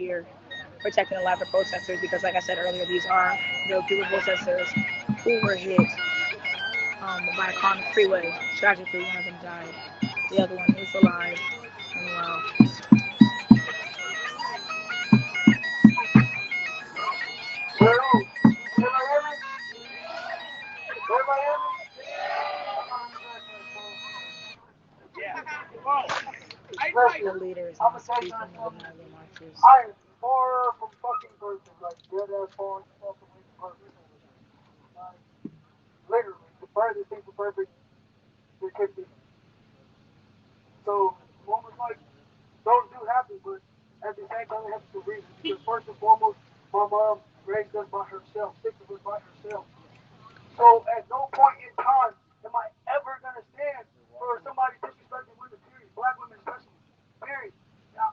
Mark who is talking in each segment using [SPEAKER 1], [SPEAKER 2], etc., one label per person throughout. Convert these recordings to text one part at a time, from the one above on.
[SPEAKER 1] here protecting the lives of protesters because, like I said earlier, these are the group of protesters who were hit by a car on the freeway. Tragically, one of them died. The other one is alive and well. The leaders and the speaking of the nightly marches.
[SPEAKER 2] I am far from fucking perfect, like dead ass far fucking from perfect. Like, literally, the furthest thing from perfect is could be. So, one was like, those do happen, but at the same time, it happens for a reason. Because first and foremost, my mom raised us by herself, six of us by herself. So, at no point in time am I ever gonna stand for somebody disrespecting women, period. Black women especially, period. Now,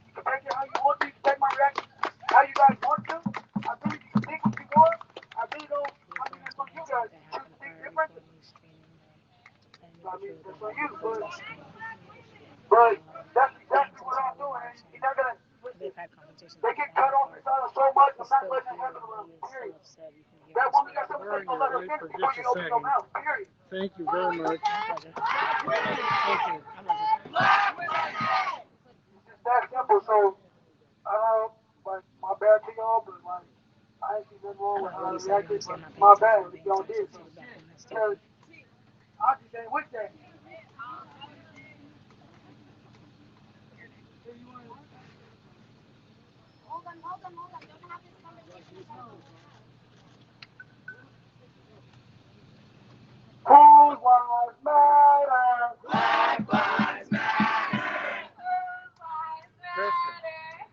[SPEAKER 2] you can take it how you want to. You can take my reaction how you guys want to. I really you can think what you want. I really don't. I mean, that's on you guys. You choose to think different. So, I mean, that's on you. But that's exactly what I'm doing. And you're not gonna. They get cut off the side so much. I'm not letting it happen around. Period. That woman got something to say. Don't let her finish before you open your mouth. Period.
[SPEAKER 3] Thank you very much. Thank you.
[SPEAKER 2] It's just that simple. So, I don't know, like, my bad to y'all, but, like, I ain't seen nothing wrong with how I reacted, but my bad if y'all did. Because I just ain't with that.
[SPEAKER 4] Hold on. You don't have this conversation.
[SPEAKER 2] Whose lives matter?
[SPEAKER 4] Black lives matter. Whose lives matter?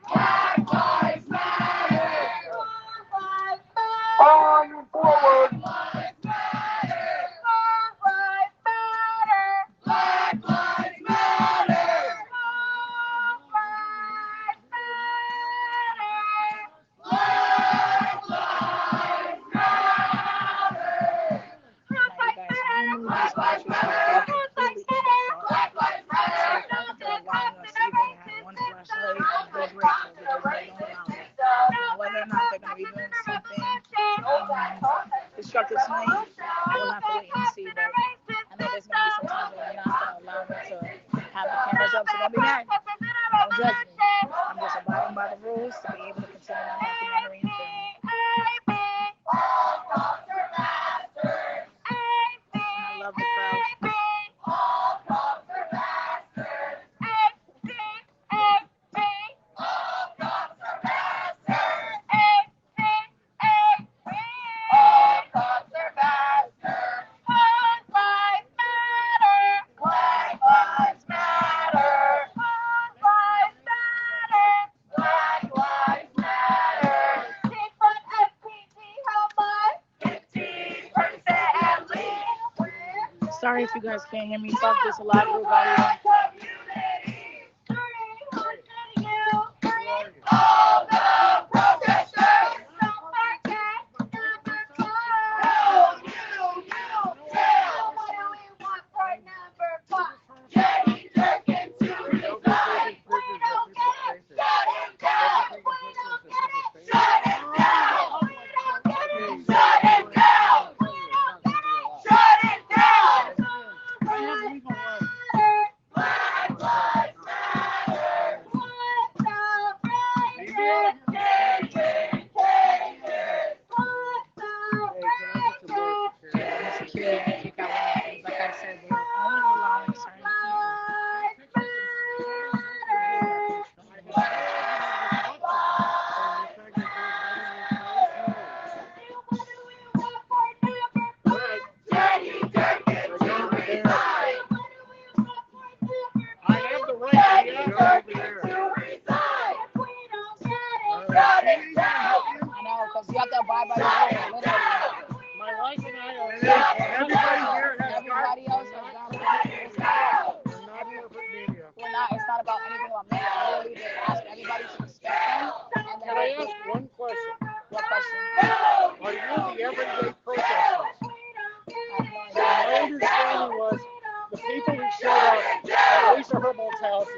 [SPEAKER 4] Black lives matter. Whose lives matter?
[SPEAKER 2] On forward.
[SPEAKER 4] Lives matter. Whose lives matter? Black lives matter. Whose lives matter? Black lives matter.
[SPEAKER 1] Whether or not they're going to be doing something destructive tonight, we'll have to wait and see. But I know there's going to be some times where we're not going to allow them to have the cameras up, so don't be mad. Don't judge me. I'm just abiding by the rules to be able to continue my documentary and film. I love the crowd. Sorry if you guys can't hear me talk. There's a lot of group out here.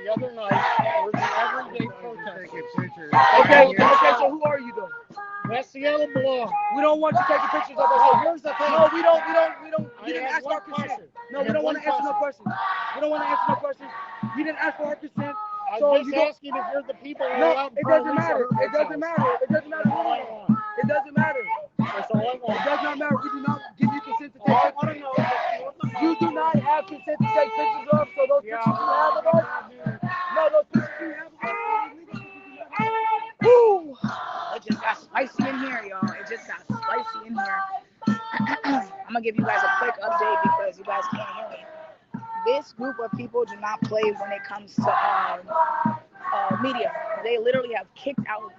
[SPEAKER 3] The other night, there was an everyday protest.
[SPEAKER 2] Okay, so who are you though?
[SPEAKER 3] That's the yellow blow.
[SPEAKER 2] We don't want you taking pictures of us.
[SPEAKER 3] Oh, here's the thing.
[SPEAKER 2] No, we don't. We didn't
[SPEAKER 3] have
[SPEAKER 2] ask for our
[SPEAKER 3] one
[SPEAKER 2] consent.
[SPEAKER 3] question.
[SPEAKER 2] No,
[SPEAKER 3] I
[SPEAKER 2] we
[SPEAKER 3] have
[SPEAKER 2] don't want
[SPEAKER 3] one
[SPEAKER 2] to answer no
[SPEAKER 3] question.
[SPEAKER 2] questions. We don't want to answer no questions. We didn't ask for our consent.
[SPEAKER 3] I'm
[SPEAKER 2] So
[SPEAKER 3] just
[SPEAKER 2] you don't.
[SPEAKER 3] asking if you're the people who are
[SPEAKER 2] No,
[SPEAKER 3] out in
[SPEAKER 2] it
[SPEAKER 3] front of
[SPEAKER 2] doesn't
[SPEAKER 3] Lisa
[SPEAKER 2] matter. It
[SPEAKER 3] Herbert's
[SPEAKER 2] doesn't
[SPEAKER 3] house.
[SPEAKER 2] matter. It doesn't matter.
[SPEAKER 3] That's all I want.
[SPEAKER 2] It doesn't matter.
[SPEAKER 3] That's all I
[SPEAKER 2] It
[SPEAKER 3] want.
[SPEAKER 2] does not matter. We do not give you consent to
[SPEAKER 3] All I
[SPEAKER 2] take
[SPEAKER 3] want to
[SPEAKER 2] pictures.
[SPEAKER 3] know is if you want the
[SPEAKER 2] You do not have consent to take pictures of. So those pictures you have of us. No, those pictures you have of us.
[SPEAKER 1] Woo! It just got spicy in here, y'all. It just got spicy in here. I'm gonna give you guys a quick update because you guys can't hear me. This group of people do not play when it comes to media. They literally have kicked out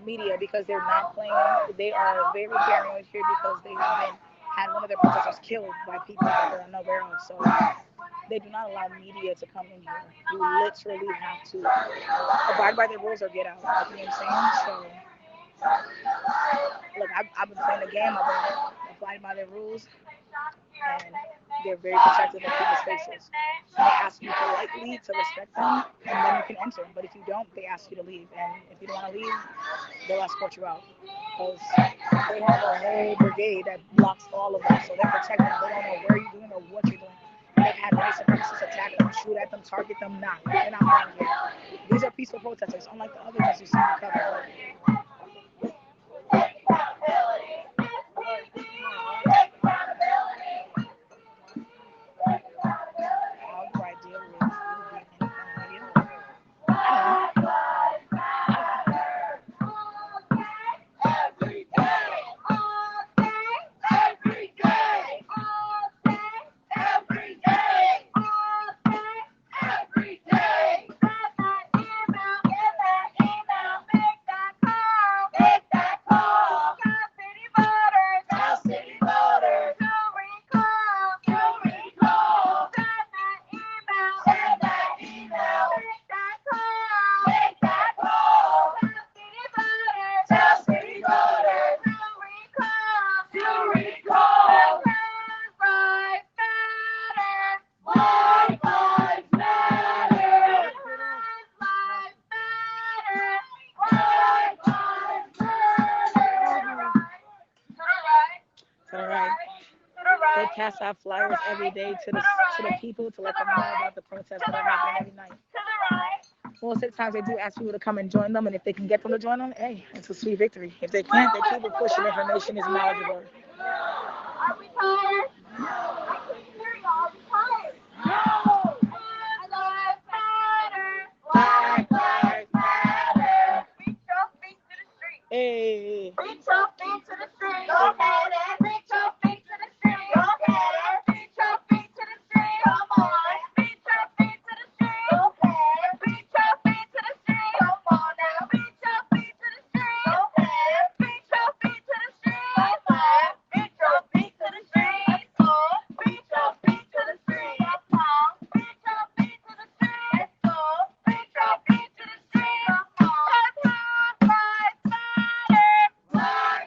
[SPEAKER 1] media because they're not playing. They are very paranoid here because they have had one of their protesters killed by people that they're unaware of. So they do not allow media to come in here. You literally have to abide by the rules or get out. You know what I'm saying? So look, I've been playing the game. I've been abiding by the rules, and they're very protective of people's faces. And they ask you politely to respect them, and then you can enter. But if you don't, they ask you to leave. And if you don't want to leave, they'll escort you out. Because they have a whole brigade that blocks all of them. So they're protecting them. They don't know where you're doing or what you're doing. They've had white supremacists attack them, shoot at them, target them. Nah, they're not playing here. These are peaceful protesters, unlike the other ones you see in the cover. How do I deal with you being in front of media? I don't know.
[SPEAKER 4] Every day, all day, every day, all day, every day, all day, every day. Send that email, make that call. Tell city voters, to recall. Send that email, make that call. Tell city voters, to recall. Black lives matter. Black lives matter.
[SPEAKER 1] To the right. They pass out flyers every day to the people to let them know about the protests that are happening every night. Most of the times they do ask people to come and join them, and if they can get them to join them, hey, it's a sweet victory. If they can't, they keep it pushing. Information is knowledgeable.
[SPEAKER 4] Are we tired? I can't hear y'all. Are we tired? No! Black lives matter. Black lives matter. Reach your feet to the street.
[SPEAKER 1] Hey.
[SPEAKER 4] Reach your feet to the street. Go ahead and reach your feet to the street. Go ahead and reach your feet to the street. Come on. Reach your feet to the street. Go ahead. Reach your feet to the street. Come on now. Reach your feet to the street. Go ahead. Reach your feet to the street. Go ahead. Reach your feet to the street. Let's go. Reach your feet to the street. Come on. Reach your feet to the street. Let's go. Reach your feet to the street. Come on. Black lives matter. Black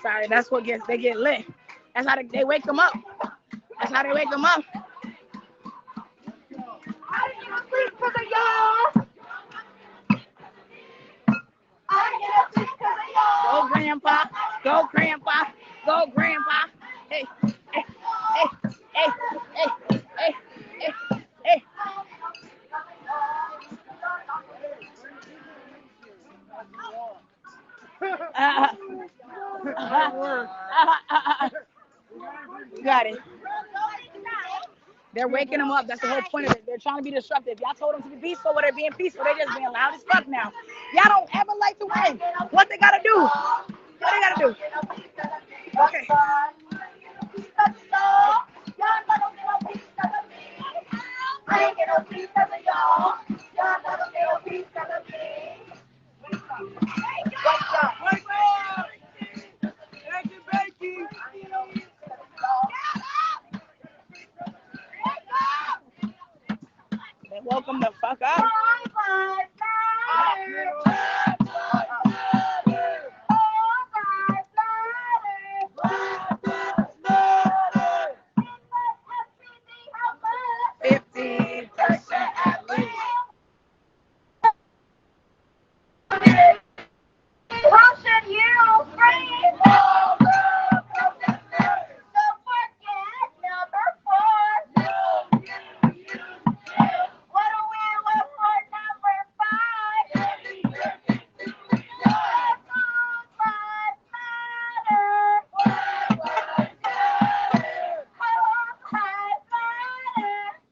[SPEAKER 1] Sorry, that's what they get lit. That's how they wake them up. That's how they wake them up.
[SPEAKER 4] I ain't gonna sleep 'cause of y'all. I ain't gonna sleep 'cause of y'all.
[SPEAKER 1] Go, grandpa. Go, grandpa. Go, grandpa. Hey, hey, hey, hey, hey, hey, hey, hey. You got it. They're waking them up. That's the whole point of it. They're trying to be disruptive. Y'all told them to be peaceful, but they're being peaceful. They're just being loud as fuck now. Y'all don't ever like to win. What they gotta do? What they gotta do? Okay.
[SPEAKER 4] I ain't get no peace 'cause of y'all. Y'all never get no peace 'cause of me. What's up?
[SPEAKER 1] They woke them the fuck up.
[SPEAKER 4] How should you free? Don't forget number 4. What do we look for number 5?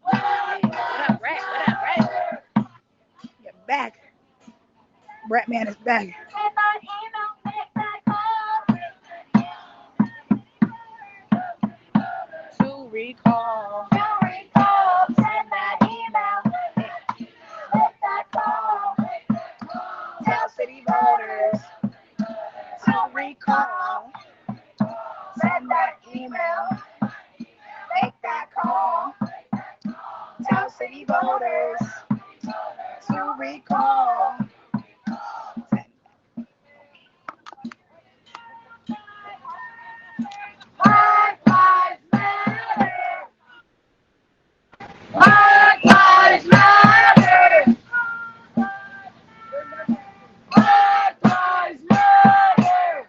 [SPEAKER 1] What up, Rat? What up, Rat? You're back. Rat Man is back. To recall.
[SPEAKER 4] Send that email. Make that call.
[SPEAKER 1] Tell city voters to recall. Send that email. Make that call. Tell city voters to recall.
[SPEAKER 4] Black Lives Matter. Black Lives Matter. Black Lives Matter.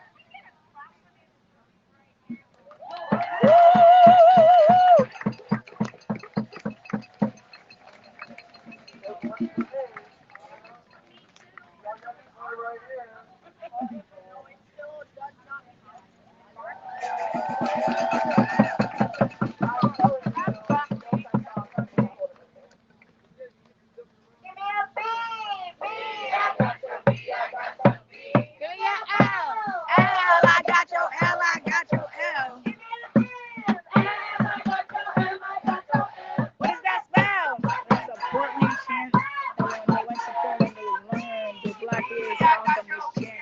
[SPEAKER 4] Give me a B. I got your B. I got your B.
[SPEAKER 1] Give me your L. L, I got your L. I got your L.
[SPEAKER 4] Give me a M. I got your M. I got your M.
[SPEAKER 1] What does that spell? It's a Portland chant. And when they went to Portland, they learned the Black is all from this chant.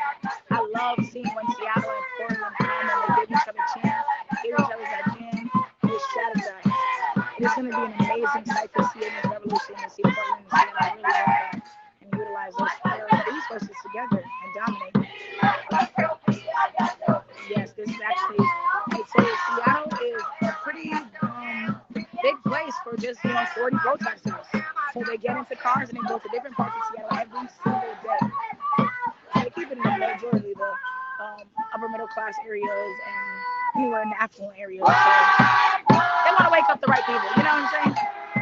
[SPEAKER 1] I love seeing when Seattle and Portland come and they give each other chants, give each other that chant. It strategize. It's going to be an amazing sight to see in this revolution and see Portland and Seattle really work out and utilize those resources together and dominate. Yes, this is actually, I'd say Seattle is a pretty big place for just 40 protesters. So they get into cars and they go to different parts of Seattle every single day. They keep it in the majority, the upper middle class areas and anywhere in the affluent areas. So they want to wake up the right people. You know what I'm saying?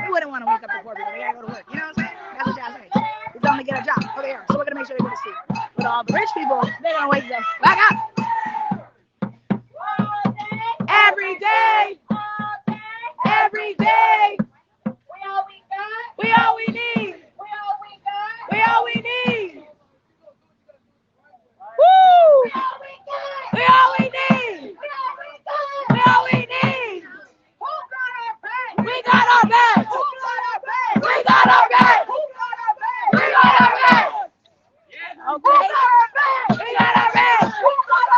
[SPEAKER 1] We wouldn't want to wake up the poor people. They gotta go to work. You know what I'm saying? That's what y'all say. We're going to get a job. Oh, they are. So we're gonna make sure they go to sleep. But all the rich people, they're gonna wake them back up. Every day. Every day.
[SPEAKER 4] We all we got.
[SPEAKER 1] We all we need.
[SPEAKER 4] We all we got.
[SPEAKER 1] We all we need. Woo!
[SPEAKER 4] We all we got.
[SPEAKER 1] We all we need.
[SPEAKER 4] We all we got.
[SPEAKER 1] We all we need.
[SPEAKER 4] Who got our back?
[SPEAKER 1] We got our back.
[SPEAKER 4] Who got our back?
[SPEAKER 1] We got our back.
[SPEAKER 4] Who got our back?
[SPEAKER 1] We got our back.
[SPEAKER 4] Who
[SPEAKER 1] Okay.
[SPEAKER 4] got our back?
[SPEAKER 1] We got our back.
[SPEAKER 4] Who got our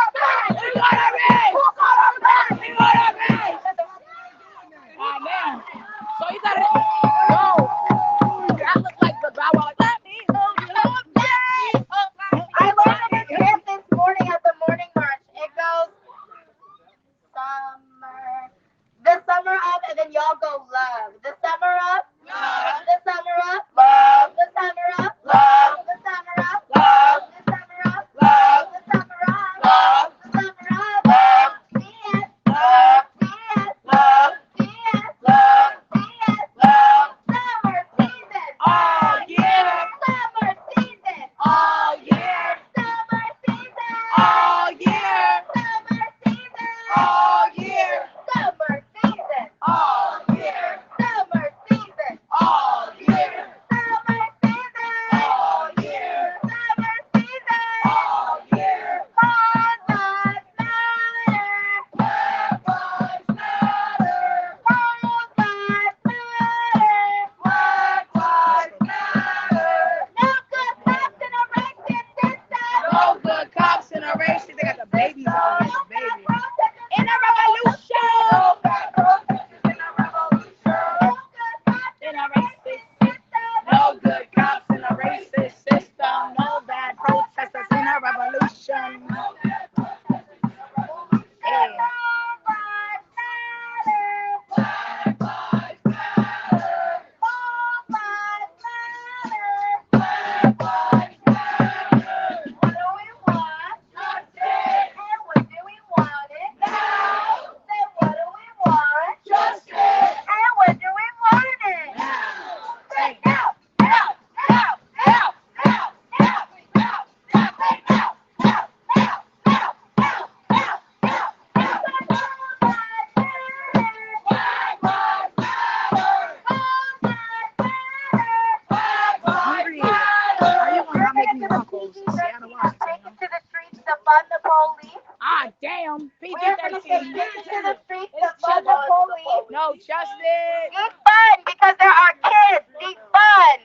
[SPEAKER 1] God damn.
[SPEAKER 4] We're gonna say
[SPEAKER 1] PG-13.
[SPEAKER 4] take it to the streets
[SPEAKER 1] It's
[SPEAKER 4] to fund the police.
[SPEAKER 1] No, Justin.
[SPEAKER 4] Be fun because there are kids. Be fun.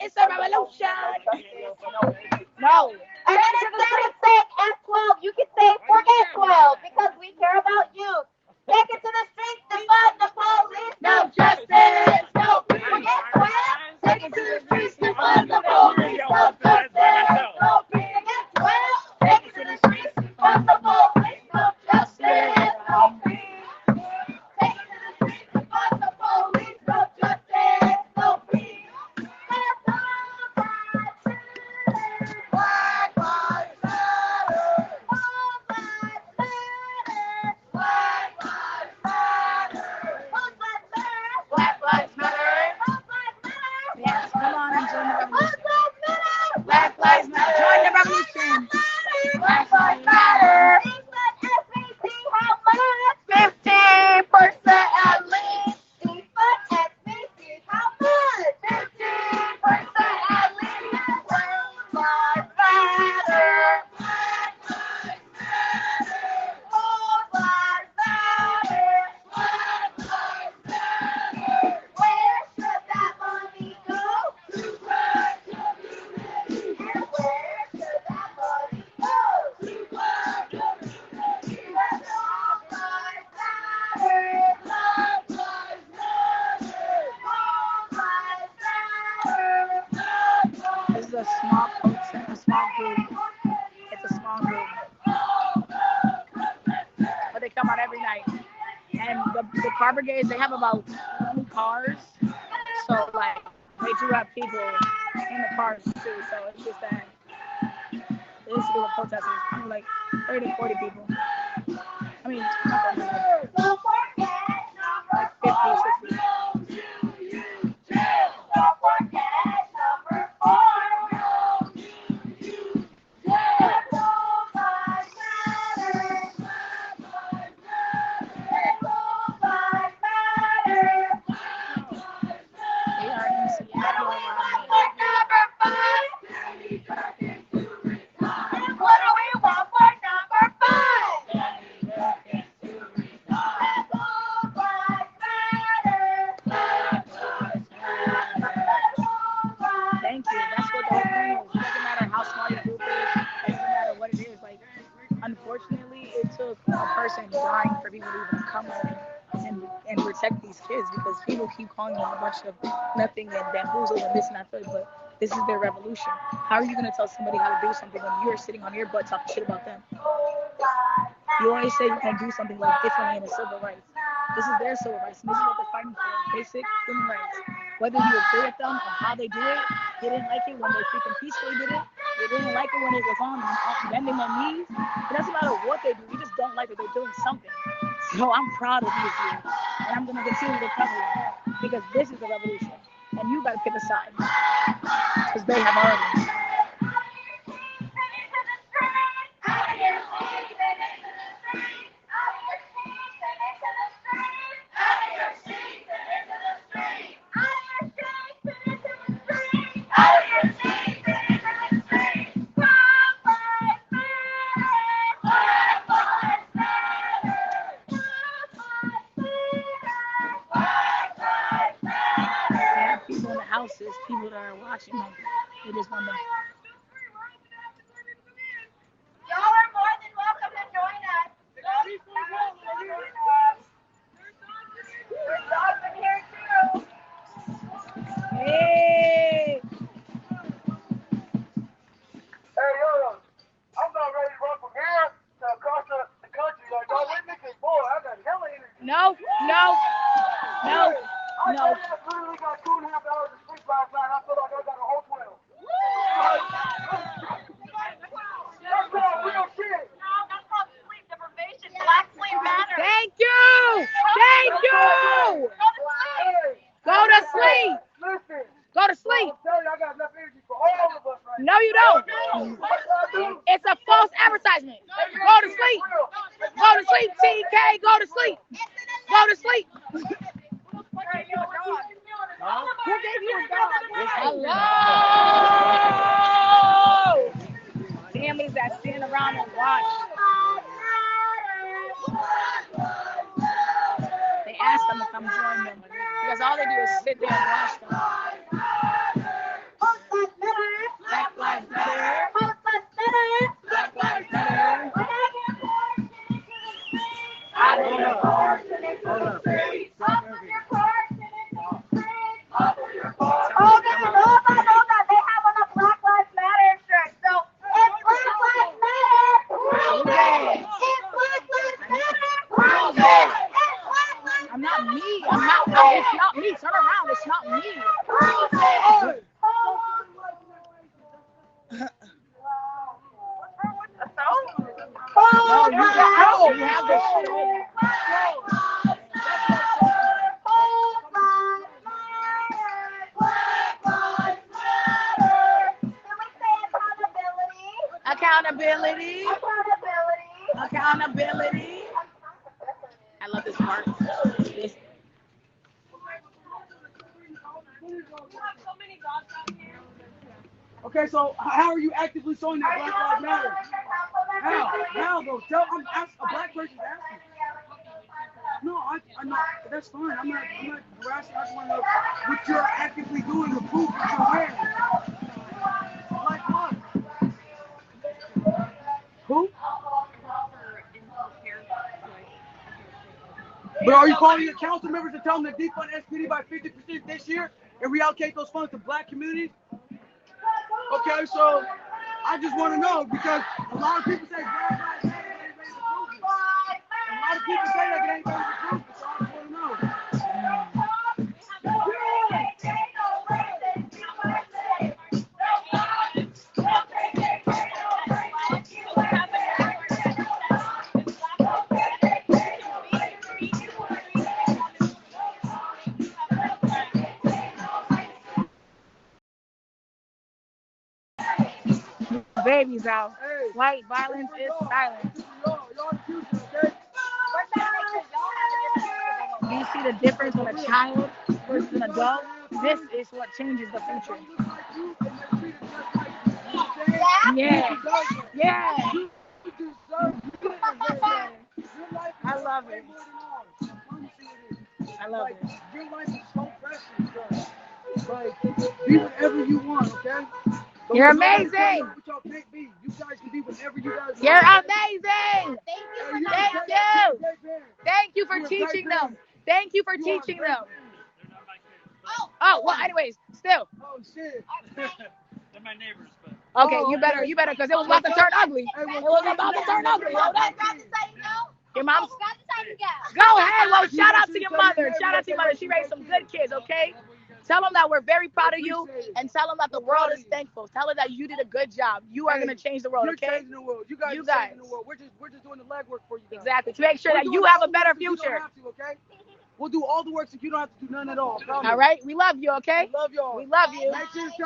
[SPEAKER 1] It's a revolution. No.
[SPEAKER 4] And then instead of saying F12, you can say forget 12 because we care about youth. Take it to the streets to fund the police. No justice. No peace. Forget 12. Take it to the streets to fund the police. No justice. No peace. Forget 12. Take it to the streets to fund the police. No justice. No peace. Take it to the streets to fund the police. No justice. No peace. Black lives matter. All lives matter. Black lives matter. All lives matter. Black lives matter. All lives matter.
[SPEAKER 1] Yes, come on and join the
[SPEAKER 4] All
[SPEAKER 1] revolution.
[SPEAKER 4] lives matter.
[SPEAKER 1] Black lives matter. Join the revolution.
[SPEAKER 4] Black lives matter. SBC, how much? 15% at least. Defund SBC, how much? 15% at least. Black lives matter. Black lives matter. All lives matter. Black lives matter. Where should that money go? To black communities. And where should that money go? To black communities. And all lives matter. Black lives matter. All lives matter. Black lives
[SPEAKER 1] This is a small protest, a small group. It's a small group. But they come out every night. And the car brigades, they have about 20 cars. So, like, they do have people in the cars, too. So, it's just that this group of protesters, I mean, like, 30 to 40 people. I mean, not 30,
[SPEAKER 4] Don't forget
[SPEAKER 1] like 50, 60.
[SPEAKER 4] Don't forget number 4. No, you, Black lives matter. Black lives matter. Black lives matter.
[SPEAKER 1] They are in Seattle.
[SPEAKER 4] Number 5. And what do we want for number 5?
[SPEAKER 1] Thank you. That's what the whole thing is. It doesn't matter how small your group is. It doesn't matter what it is. Like, unfortunately, it took a person dying for people to even come home and protect these kids because people keep calling them a bunch of nothing and bamboozled and this and that. But this is their revolution. How are you going to tell somebody how to do something when you're sitting on your butt talking shit about them? You always say you can do something like differently in the civil rights. This is their civil rights. And this is what they're fighting for. Basic human rights. Whether you agree with them on how they do it, they didn't like it when they freaking peacefully did it. They didn't like it when it was on bending their knees. It doesn't matter what they do. You just don't like it. They're doing something. So I'm proud of these youth. And I'm going to continue to cover them. Because this is the revolution. And you got to pick a side. Because they have already. Houses, people that are watching them, they just want to.
[SPEAKER 4] Y'all are more than welcome to join us. There's dogs in here too.
[SPEAKER 1] Hey!
[SPEAKER 2] Hey, yo, I'm not ready to run from here to across the country. Like, y'all with me? Cause boy, I got hella energy.
[SPEAKER 1] No.
[SPEAKER 2] I literally got 2.5 hours of sleep last night. I feel like I got a whole 12. That's called real shit.
[SPEAKER 4] No, that's called sleep deprivation. Black sleep matters.
[SPEAKER 1] Thank you! Go to sleep!
[SPEAKER 2] Listen.
[SPEAKER 1] Go to sleep!
[SPEAKER 2] I'm telling you, I got enough energy for all of us right
[SPEAKER 1] No, you don't. It's a false advertisement. Go to sleep. Go to sleep, TK. Go to sleep. Go to sleep. Who gave you a dog? Hello. Families that stand around come and watch. They asked them to come join them because all they do is sit there and watch them. Black lives matter. Black lives matter. I don't know.
[SPEAKER 4] Oh, they have on a Black Lives Matter shirt. So if Black Lives Matter, it's Black Lives Matter.
[SPEAKER 1] I'm not me. It's not me. Turn around. It's not me. No, you have the shit. Accountability. I love this part. This.
[SPEAKER 2] Okay, so how are you actively showing that Black Lives Matter? How though? Tell a black person's asking. No, I'm not. That's fine. I'm not harassing. I just want to know what you're actively doing to prove that you're wearing. Like what? Who? But are you calling your council members to tell them to defund SPD by 50% this year and reallocate those funds to black communities? Okay, so I just want to know because a lot of people say Black Lives Matter ain't ready to prove it. A lot of people say that it ain't ready to prove it, so I just want to know.
[SPEAKER 1] Babies out. White violence is silent. Do you see the difference in a child versus an adult? This is what changes the future. Yeah. I love it.
[SPEAKER 2] Your life is so precious, like, be whatever you want, okay?
[SPEAKER 1] You're amazing.
[SPEAKER 2] What y'all can't be. You guys can be whatever you guys want.
[SPEAKER 1] You're amazing.
[SPEAKER 4] Thank you.
[SPEAKER 1] Thank you for teaching them. Thank you for teaching them. Oh, well, anyways, still.
[SPEAKER 2] Oh, shit.
[SPEAKER 3] They're my neighbors, but.
[SPEAKER 1] Okay, you better, because it was about to turn ugly. It was about to turn ugly. Hold up. Your mom? Go ahead. Well, shout out to your mother. She raised some good kids, okay? Tell them that we're very proud of you, and tell them that the world is thankful. Tell them that you did a good job. You are going to change the world, okay?
[SPEAKER 2] You're changing the world. You guys are changing the world. We're just doing the legwork for you guys.
[SPEAKER 1] Exactly. To make sure that you have a better future.
[SPEAKER 2] You don't have to, okay? We'll do all the work so you don't have to do none at all.
[SPEAKER 1] All right? We love you, okay?
[SPEAKER 2] We love y'all.
[SPEAKER 1] We love you.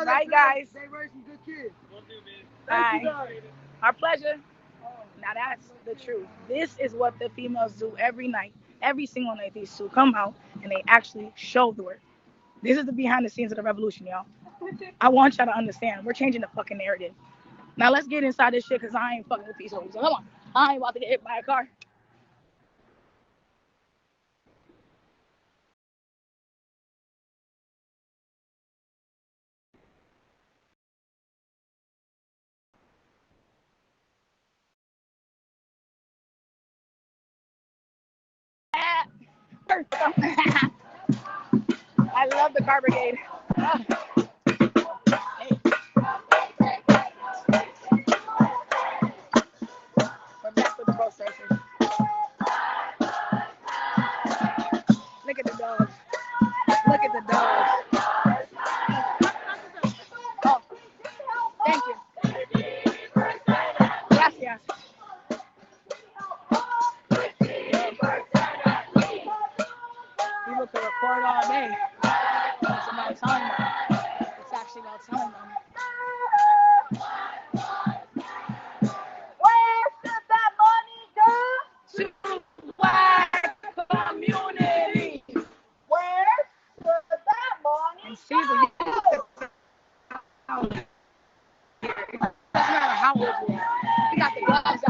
[SPEAKER 1] Right, guys?
[SPEAKER 2] They raised some good kids.
[SPEAKER 3] We'll do, baby.
[SPEAKER 2] Thank you, guys.
[SPEAKER 1] Our pleasure. Now that's the truth. This is what the females do every night. Every single night, these two come out and they actually show the work. This is the behind the scenes of the revolution, y'all. I want y'all to understand. We're changing the fucking narrative. Now let's get inside this shit because I ain't fucking with these hoes. So come on. I ain't about to get hit by a car. I love the car brigade. Hey. We're back with the protesters. Look at the dogs. Look at the dogs. Oh, thank you. Gracias. People can record all day. It's about telling them. It's actually about telling them.
[SPEAKER 4] Where should that money go?
[SPEAKER 1] To black community.
[SPEAKER 4] Where should that money
[SPEAKER 1] And Caesar,
[SPEAKER 4] go?
[SPEAKER 1] doesn't matter how old you are. We got the gloves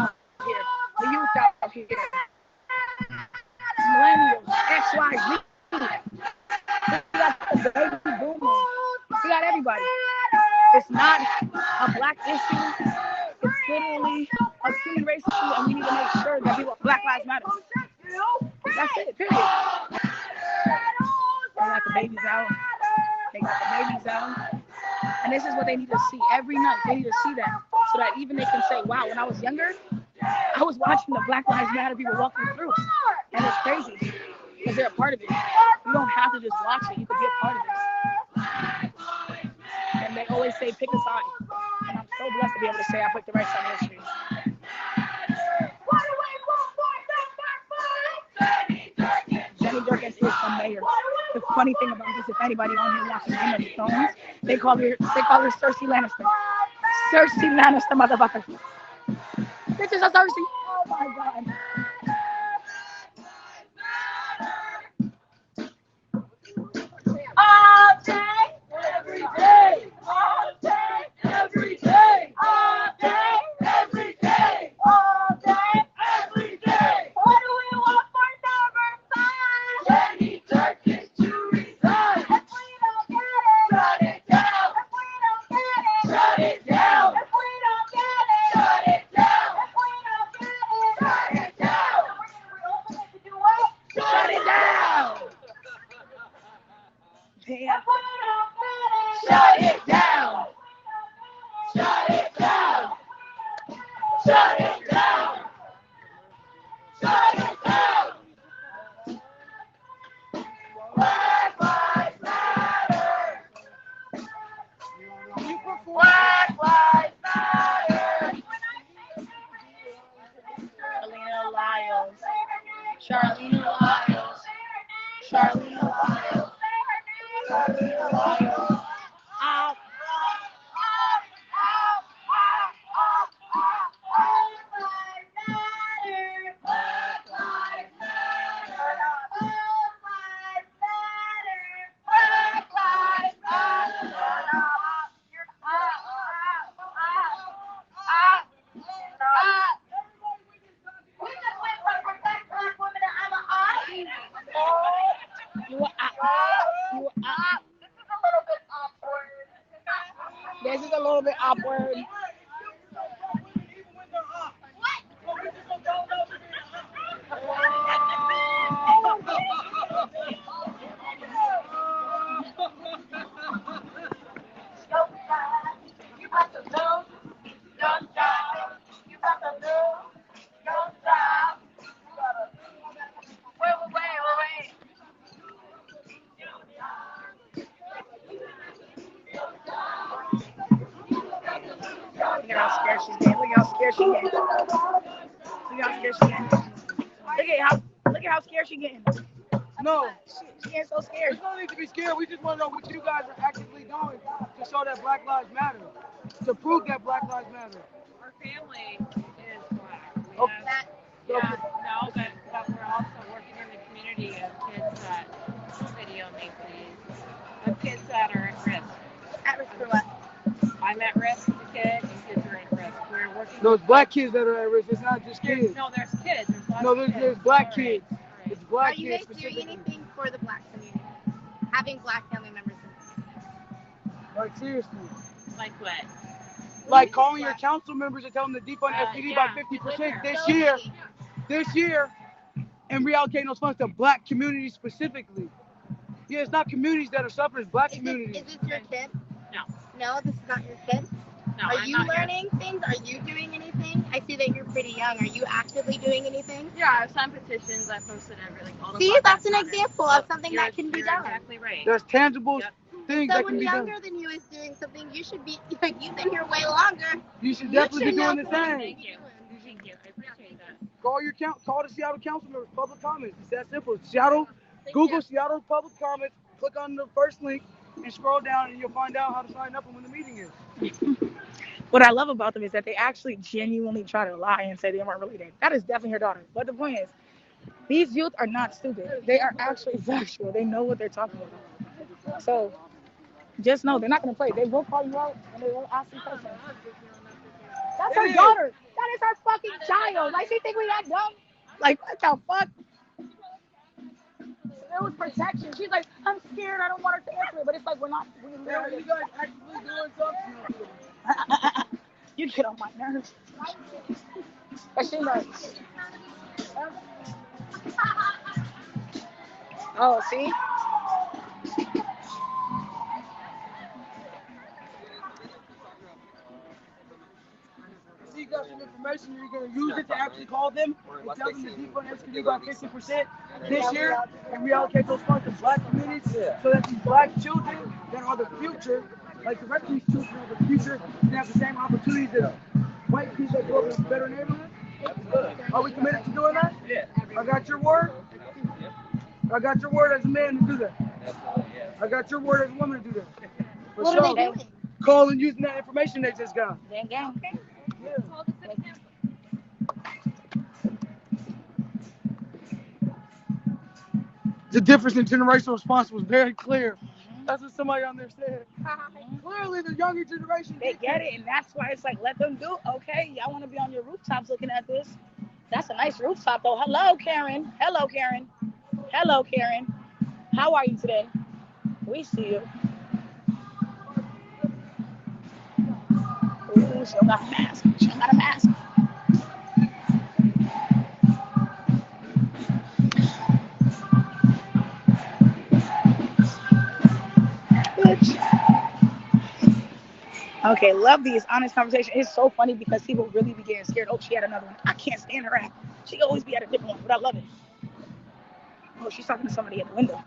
[SPEAKER 1] and we need to make sure that people Black Lives Matter. That's it. Period. They got the babies out. They got the babies out. And this is what they need to see every night. They need to see that so that even they can say, wow, when I was younger, I was watching the Black Lives Matter people walking through. And it's crazy because they're a part of it. You don't have to just watch it. You can be a part of it. And they always say, pick a side. And I'm so blessed to be able to say I picked the right side of history. Jenny Durkins is the mayor. The funny thing about this, if anybody on here watching Game of Thrones, they call her Cersei Lannister. Cersei Lannister, motherfucker. Bitches are Cersei. Oh my god.
[SPEAKER 4] All day, every day. All day, every day. All day, every day. All day, every day. What do we want for number 5? Jenny Durkins to resign. If we don't get it, shut it down. If we don't get it, shut it down. If we don't get it, shut it down. If we don't get it, shut it down. We're open to do what?
[SPEAKER 1] Shut it down. Damn.
[SPEAKER 4] Shut it down. Shut it down. Shut it down. Shut it down. Black Lives Matter. Black Lives Matter.
[SPEAKER 1] Charlene Lyles. Charlene Lyles. Charlene Lyles. Charlene Lyles. Ow. You are You are This is a little bit awkward. Look at how scared she's getting. Look at how scared she's getting. Look at how scared she's getting. Look at how scared she's getting.
[SPEAKER 2] No,
[SPEAKER 1] She getting so scared.
[SPEAKER 2] there's no need to be scared. We just want to know what you guys are actively doing to show that Black Lives Matter, to prove that Black Lives Matter.
[SPEAKER 5] Our family is black. We
[SPEAKER 2] Okay.
[SPEAKER 5] have, yeah, no, but we're also working in the community of kids that, video me please, of kids that are at risk.
[SPEAKER 1] At risk for what?
[SPEAKER 5] I'm at risk as a kid, and kids are at risk. We're working
[SPEAKER 2] Those
[SPEAKER 5] with
[SPEAKER 2] black kids that are at risk. It's not just kids.
[SPEAKER 5] No, there's kids. There's lots
[SPEAKER 2] No,
[SPEAKER 5] of
[SPEAKER 2] there's
[SPEAKER 5] kids.
[SPEAKER 2] black
[SPEAKER 5] All
[SPEAKER 2] kids.
[SPEAKER 5] right, all right.
[SPEAKER 2] It's black
[SPEAKER 6] Are you
[SPEAKER 2] kids
[SPEAKER 6] guys doing
[SPEAKER 2] specifically.
[SPEAKER 6] anything for the black community? Having black family members?
[SPEAKER 2] Like seriously.
[SPEAKER 5] Like what?
[SPEAKER 2] Like calling your council members and telling them to defund SPD
[SPEAKER 5] yeah.
[SPEAKER 2] by 50% this year, and reallocating those funds to black communities specifically. Yeah, it's not communities that are suffering, it's black communities.
[SPEAKER 6] Is this your kid?
[SPEAKER 5] No.
[SPEAKER 6] No, this is not your kid?
[SPEAKER 5] No,
[SPEAKER 6] Are
[SPEAKER 5] I'm
[SPEAKER 6] you
[SPEAKER 5] not
[SPEAKER 6] learning things? Are you doing anything? I see that you're pretty young. Are you actively doing anything?
[SPEAKER 5] Yeah, I've signed petitions. I posted everything. All the
[SPEAKER 6] See,
[SPEAKER 5] Black
[SPEAKER 6] that's
[SPEAKER 5] Lives
[SPEAKER 6] an
[SPEAKER 5] Matter.
[SPEAKER 6] example of something
[SPEAKER 5] You're-
[SPEAKER 6] that can be
[SPEAKER 5] you're
[SPEAKER 6] done.
[SPEAKER 5] Exactly right.
[SPEAKER 2] There's tangible
[SPEAKER 5] Yep.
[SPEAKER 2] things that can
[SPEAKER 6] Someone
[SPEAKER 2] be done.
[SPEAKER 6] younger than you is doing something. You should be, like, you've been here way longer.
[SPEAKER 2] You should definitely be
[SPEAKER 6] know
[SPEAKER 2] doing the
[SPEAKER 6] what
[SPEAKER 2] same.
[SPEAKER 5] Thank you. Thank you. I appreciate that.
[SPEAKER 2] Call the Seattle council members, public comments. It's that simple. Google Seattle public comments, click on the first link, and scroll down, and you'll find out how to sign up and when the meeting is.
[SPEAKER 1] What I love about them is that they actually genuinely try to lie and say they weren't really there. That is definitely her daughter. But the point is, these youth are not stupid. They are actually factual. They know what they're talking about. So just know they're not going to play. They will call you out and they will ask you questions. That's her daughter. That is her fucking child. Like, she think we that dumb? Like, what the fuck? It was protection. She's like, I'm scared. I don't want her to answer it. But it's like, we
[SPEAKER 2] Are
[SPEAKER 1] literally.
[SPEAKER 2] you guys actively doing something?
[SPEAKER 1] You get on my nerves. But she knows. Oh, see?
[SPEAKER 2] So you got some information, you're going to use it to actually call them and tell them to defund STD by 50% this year and reallocate those funds to black communities so that these black children that are the future, like the rest of these children are the future, can have the same opportunities as white people that grow up in a better neighborhood? Are we committed to doing that? Yeah. I got your word. I got your word as a man to do that. I got your word as a woman to do that. For
[SPEAKER 6] What
[SPEAKER 2] sure.
[SPEAKER 6] are they doing?
[SPEAKER 2] Calling, using that information they just got.
[SPEAKER 1] Gang, gang.
[SPEAKER 2] Yeah. The difference in generational response was very clear. That's what somebody on there said. Clearly, the younger generation.
[SPEAKER 1] They get it, and that's why it's like, let them do. Okay, y'all want to be on your rooftops looking at this? That's a nice rooftop, though. Hello, Karen. Hello, Karen. Hello, Karen. How are you today? We see you. Ooh, she don't got a mask. She don't got a mask. Bitch. Okay, love these honest conversations. It's so funny because people really be getting scared. Oh, she had another one. I can't stand her act. She always be at a different one, but I love it. Oh, she's talking to somebody at the window.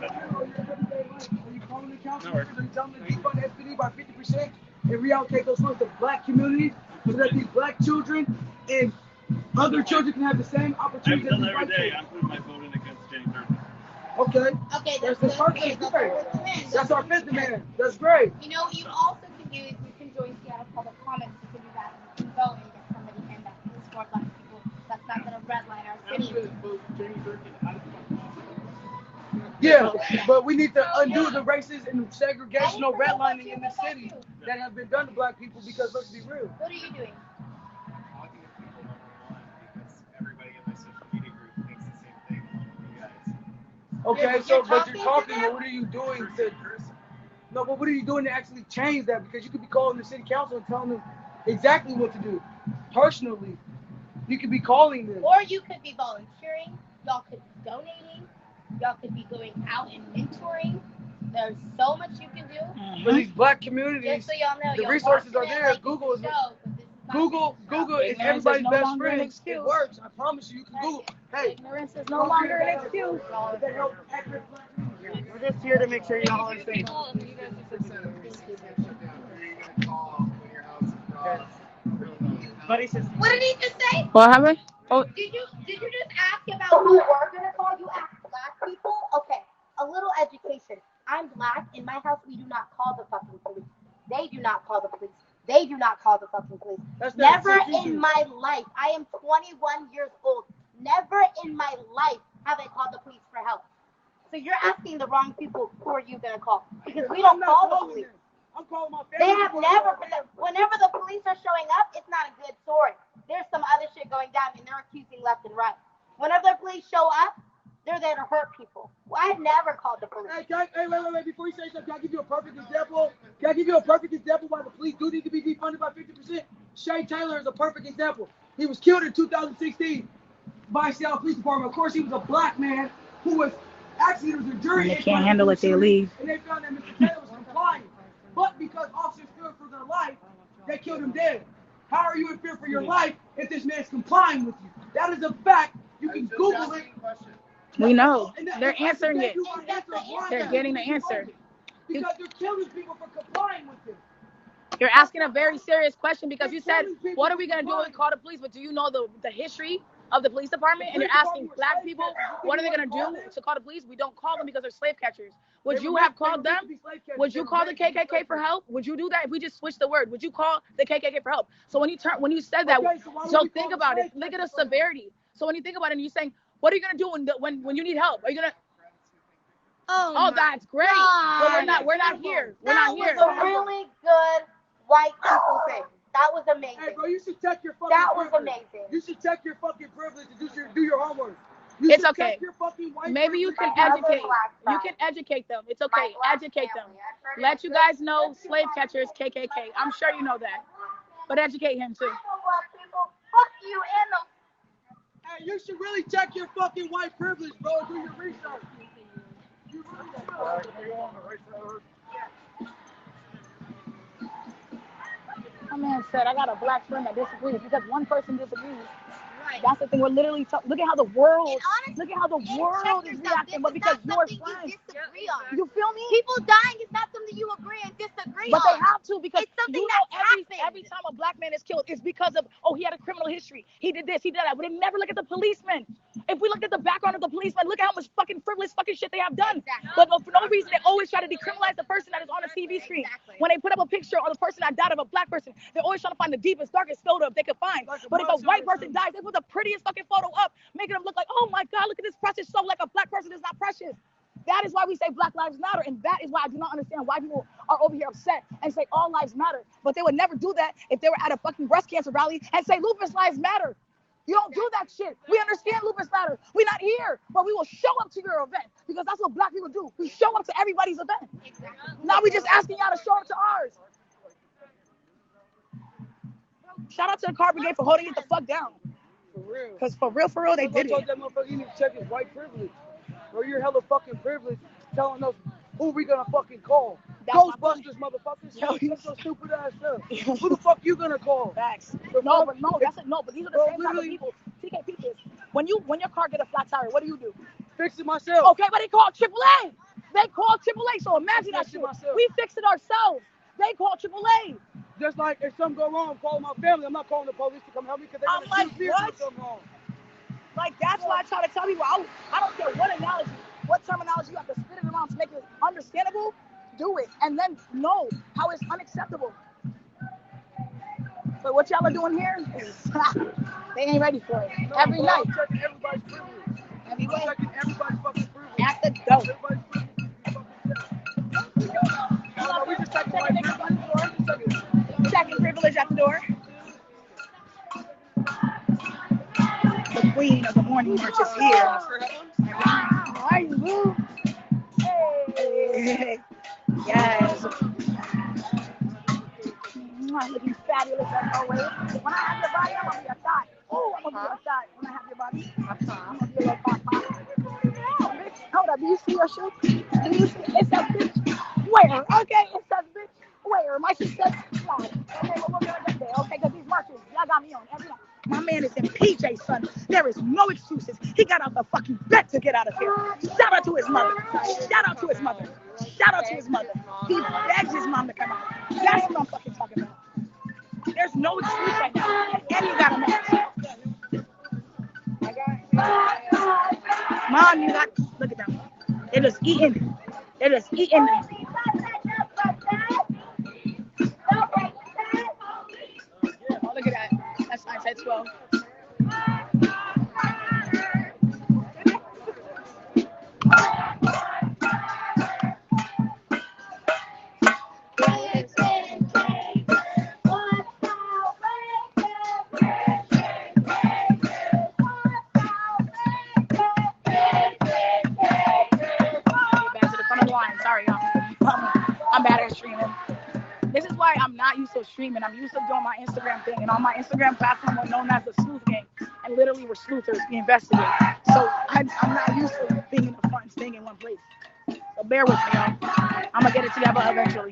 [SPEAKER 2] Are you calling the council members and telling them to defund SPD by 50% and reallocate those funds to black communities so that these black children and other children can have the same
[SPEAKER 3] I've
[SPEAKER 2] opportunities as
[SPEAKER 3] done
[SPEAKER 2] these
[SPEAKER 3] every
[SPEAKER 2] white
[SPEAKER 3] day.
[SPEAKER 2] kids?
[SPEAKER 3] I'm putting my vote in against Jane Durden.
[SPEAKER 2] Okay.
[SPEAKER 6] Okay,
[SPEAKER 2] That's
[SPEAKER 6] that's
[SPEAKER 2] the
[SPEAKER 6] good.
[SPEAKER 2] perfect
[SPEAKER 6] That's
[SPEAKER 2] great.
[SPEAKER 6] our fifth demand.
[SPEAKER 2] That's our fifth demand. That's great.
[SPEAKER 6] You know, you also can do is you can join Seattle Public Comments. You can do that. You can go and get somebody in that is for black people. That's not going to redline our city.
[SPEAKER 2] Yeah, but we need to undo the racist and segregational redlining in the city that have been done to black people because let's be real.
[SPEAKER 6] What are you doing?
[SPEAKER 7] Talking to people one-on-one because everybody in my social media group thinks the same thing along with you guys.
[SPEAKER 2] Okay, so but you're talking,
[SPEAKER 6] to
[SPEAKER 2] but what are you doing to no, but what are you doing to actually change that? Because you could be calling the city council and telling them exactly what to do. Personally. You could be calling them.
[SPEAKER 6] Or you could be volunteering. Y'all could be donating. Y'all could be going out and mentoring. There's so much you can do.
[SPEAKER 2] For these black communities,
[SPEAKER 6] Just so y'all know,
[SPEAKER 2] the
[SPEAKER 6] y'all
[SPEAKER 2] resources are
[SPEAKER 6] watching it
[SPEAKER 2] there.
[SPEAKER 6] like
[SPEAKER 2] Google
[SPEAKER 6] it's
[SPEAKER 2] is
[SPEAKER 6] a show, but this is not
[SPEAKER 2] Google
[SPEAKER 6] a show.
[SPEAKER 2] Google is
[SPEAKER 1] Ignorance is
[SPEAKER 2] everybody's
[SPEAKER 1] no
[SPEAKER 2] best
[SPEAKER 1] longer an
[SPEAKER 2] friend.
[SPEAKER 1] excuse.
[SPEAKER 2] It works. I promise you. You can Google. Hey,
[SPEAKER 1] Ignorance is no longer an excuse.
[SPEAKER 2] that help accurate black communities.
[SPEAKER 8] We're just here to make sure you all are safe. Buddy says,
[SPEAKER 6] What did he just say?
[SPEAKER 1] What happened? Oh,
[SPEAKER 6] Did you just ask about who we're gonna call? You asked black people? Okay, a little education. I'm black. In my house, we do not call the fucking police. They do not call the police. They do not call the fucking police. Never in my life. I am 21 years old. Never in my life have I called the police for help. So you're asking the wrong people. Who are you gonna call? Because we don't call the police.
[SPEAKER 2] I'm calling my family.
[SPEAKER 6] They have never. Whenever the police are showing up, it's not a good story. There's some other shit going down, and they're accusing left and right. Whenever the police show up, they're there to hurt people. I've never called the police.
[SPEAKER 2] Hey, wait. Before you say something, can I give you a perfect example? Can I give you a perfect example why the police do need to be defunded by 50%? Shay Taylor is a perfect example. He was killed in 2016 by Seattle Police Department. Of course, he was a black man who was actually, there was a jury.
[SPEAKER 1] When they can't handle it, they leave.
[SPEAKER 2] And they found that Mr. Taylor was complying. But because officers feared for their life, they killed him dead. How are you in fear for your life if this man's complying with you? That is a fact. You can Google it.
[SPEAKER 1] we know. They're answering it. They're
[SPEAKER 2] They're
[SPEAKER 1] getting the answer.
[SPEAKER 2] Because they're killing people for complying with them.
[SPEAKER 1] You're asking a very serious question because you said, what are we going to do when we call the police? But do you know the history of the police department? And you're asking black people, what are they going to do to call the police? We don't call them because they're slave catchers. Would you have called them? Would you call the KKK for help? Would you do that if we just switched the word? Would you call the KKK for help? So when you said that, so think about it. Look at the severity. So when you think about it and you're saying, what are you going to do when you need help? Are you going to... Oh, that's great. But we're not here. We're not here.
[SPEAKER 6] That was a really good white people thing. That was amazing.
[SPEAKER 2] Hey, bro, you should check your fucking
[SPEAKER 6] That was
[SPEAKER 2] privilege.
[SPEAKER 6] amazing.
[SPEAKER 2] You should check your fucking privilege and do your homework. You
[SPEAKER 1] It's
[SPEAKER 2] should
[SPEAKER 1] okay.
[SPEAKER 2] check your fucking white
[SPEAKER 1] Maybe you can
[SPEAKER 2] privilege.
[SPEAKER 1] educate. You can educate them. It's okay. Educate them. Let you guys know slave catchers, KKK. I'm sure you know that. But educate him too.
[SPEAKER 6] Fuck you and the
[SPEAKER 2] Hey, you should really check your fucking white privilege, bro. Do your research. You really should.
[SPEAKER 1] My man said, I got a black friend that disagrees because one person disagrees.
[SPEAKER 6] right.
[SPEAKER 1] That's the thing. We're literally look at how the world,
[SPEAKER 6] And honestly,
[SPEAKER 1] look at how the world
[SPEAKER 6] check
[SPEAKER 1] is
[SPEAKER 6] yourself.
[SPEAKER 1] reacting,
[SPEAKER 6] This
[SPEAKER 1] but
[SPEAKER 6] is
[SPEAKER 1] because
[SPEAKER 6] not
[SPEAKER 1] you're
[SPEAKER 6] something
[SPEAKER 1] friends.
[SPEAKER 6] you disagree on.
[SPEAKER 1] You feel me?
[SPEAKER 6] People dying is not something you agree and disagree
[SPEAKER 1] But
[SPEAKER 6] on.
[SPEAKER 1] they have to because
[SPEAKER 6] It's something
[SPEAKER 1] you know
[SPEAKER 6] that
[SPEAKER 1] every time a black man is killed, it's because of he had a criminal history. He did this, he did that. But they never look at the policeman. If we look at the background of the policeman, look at how much fucking frivolous fucking shit they have done.
[SPEAKER 6] Exactly.
[SPEAKER 1] But for no reason, they always try to decriminalize the person that is on a TV screen.
[SPEAKER 6] Exactly.
[SPEAKER 1] When they put up a picture of the person that died of a black person, they're always trying to find the deepest, darkest photo they could find. But if a white person dies, they put the prettiest fucking photo up, making them look like, oh my God, look at this precious soul, like a black person is not precious. That is why we say Black Lives Matter, and that is why I do not understand why people are over here upset and say all lives matter. But they would never do that if they were at a fucking breast cancer rally and say lupus lives matter. You don't do that shit. We understand lupus matter. We're not here, but we will show up to your event because that's what black people do. We show up to everybody's event.
[SPEAKER 6] Exactly.
[SPEAKER 1] Now we just asking y'all to show up to ours. Shout out to the car brigade for holding it the fuck down.
[SPEAKER 2] For real.
[SPEAKER 1] Because for real, they did
[SPEAKER 2] I told
[SPEAKER 1] it.
[SPEAKER 2] that motherfucker he need to check his white privilege. Bro, you're hella fucking privileged telling us who we gonna fucking call. Ghostbusters, motherfuckers.
[SPEAKER 1] Yo,
[SPEAKER 2] That's so stupid ass stuff. Who the fuck you gonna call?
[SPEAKER 1] Facts.
[SPEAKER 2] The
[SPEAKER 1] No,
[SPEAKER 2] fuck?
[SPEAKER 1] but no, that's it. No, but these are the
[SPEAKER 2] Bro,
[SPEAKER 1] same type of
[SPEAKER 2] literally-
[SPEAKER 1] people. TKP is when your car get a flat tire, what do?
[SPEAKER 2] Fix it myself.
[SPEAKER 1] Okay, but they call AAA. They call AAA. So imagine that
[SPEAKER 2] Fix it
[SPEAKER 1] shit.
[SPEAKER 2] myself.
[SPEAKER 1] We fix it ourselves. They call AAA.
[SPEAKER 2] Just like if something go wrong, I'm calling my family. I'm not calling the police to come help me because they're
[SPEAKER 1] I'm
[SPEAKER 2] gonna
[SPEAKER 1] like,
[SPEAKER 2] shoot me if
[SPEAKER 1] what?
[SPEAKER 2] there's something wrong.
[SPEAKER 1] Like that's why I try to tell people. I don't care what analogy, what terminology you have to spit it around to make it understandable. Do it, and then know how it's unacceptable. But what y'all are doing here is they ain't ready for it.
[SPEAKER 2] No,
[SPEAKER 1] Every
[SPEAKER 2] bro,
[SPEAKER 1] night,
[SPEAKER 2] I'm checking everybody's privilege.
[SPEAKER 1] every
[SPEAKER 2] I'm
[SPEAKER 1] way,
[SPEAKER 2] checking everybody's fucking privilege.
[SPEAKER 1] at the door.
[SPEAKER 2] Everybody's privilege is fucking checked. No, we just checking white privilege.
[SPEAKER 1] Checking privilege at the door. The queen of the morning march is here. How are you, boo? Hey. Yes. Looking fabulous as always. When I have your body, I'm gonna be a thought. Oh, I'm gonna be a thought when I have your body. I'm gonna be a little pop. Hold up, do you see your shoe? Do you see? It's a bitch. Where? Okay, it's a bitch. Where? My shoe says fly. Okay, well, we're gonna get there. Okay, because these marches, y'all got me on every night. My man is in PJ, son. There is no excuses. He got out the fucking bed to get out of here. Shout out to his mother. Shout out to his mother. Shout out to his mother. He begs his mom to come out. That's what I'm fucking talking about. There's no excuse right now. And you got a match. Mom, you got, look at them. They're just eating. They're just eating. Oh, look at that. That's nice. That's 12. Back to the front of the line. Sorry, y'all. I'm bad at streaming. This is why I'm not used to streaming. I'm used to doing my Instagram thing. And on my Instagram platform, we're known as the Sleuth Gang. And literally, we're sleuthers. We investigate. So I'm not used to being in the front and staying in one place. So bear with me, y'all. I'm going to get it together eventually.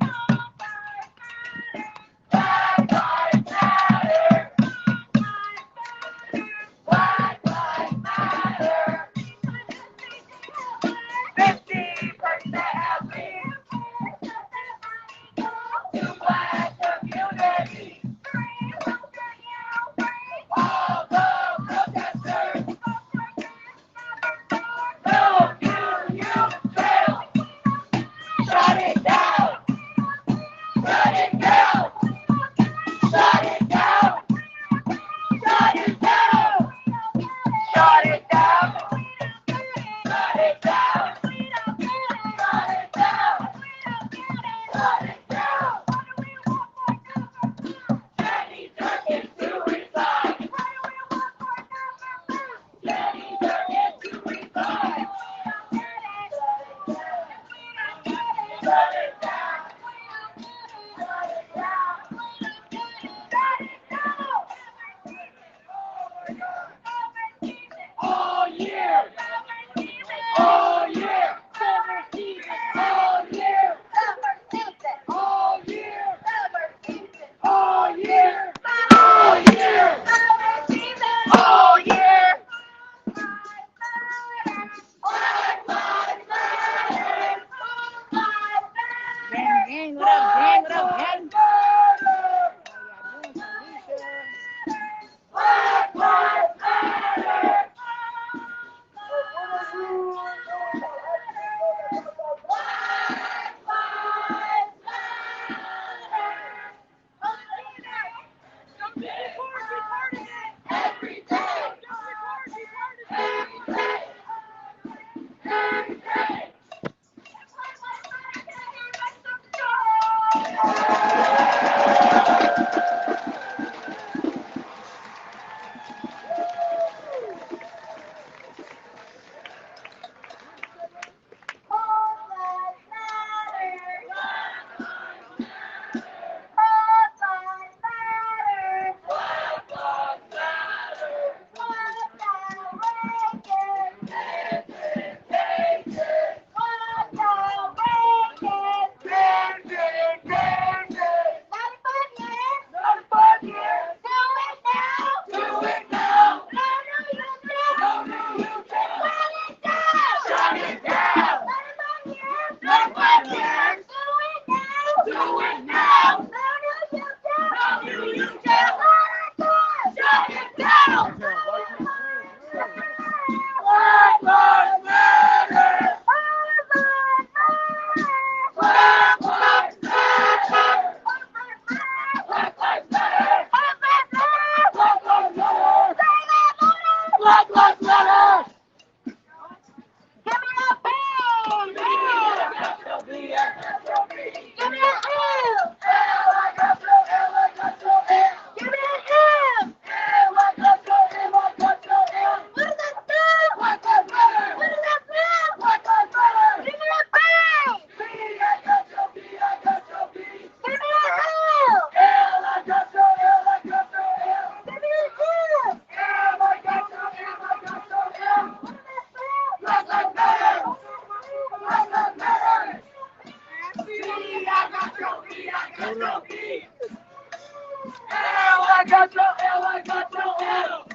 [SPEAKER 4] got your L, I got your L.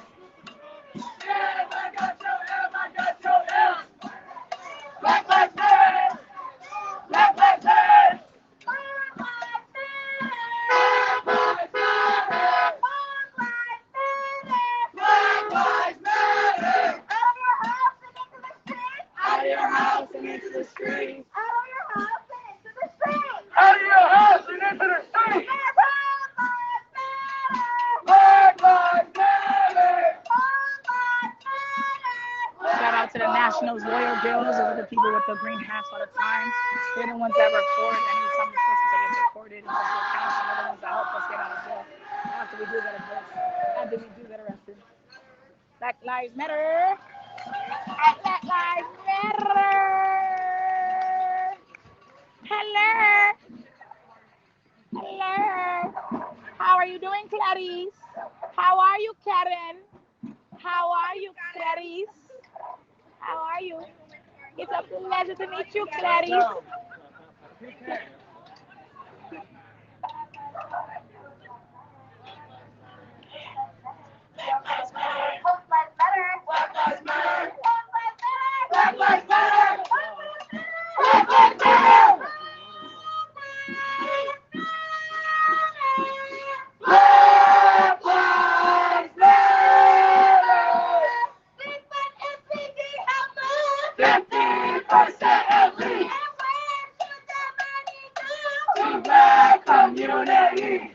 [SPEAKER 4] Yeah, I got your L, I got your L. Black Lives Matter. Black Lives Matter. Black Lives Matter. Black Lives Matter. Out of your house and into the street. Out of your house and into the street. Out of your house and into the street. Black Lives Matter.
[SPEAKER 1] Shout out to the Nationals loyal girls. Those are the people with the green hats all the time. They're the ones that record anytime the process that gets recorded and goes to accounts, and they're the ones that help us get out of jail after we do get arrested. After we do get arrested. Black Lives Matter. Black Lives Matter. Hello. Hello. How are you doing, Clarice? How are you, Karen? How are you, Clarice? How are you? It's a pleasure to meet you, Clarice.
[SPEAKER 4] Community.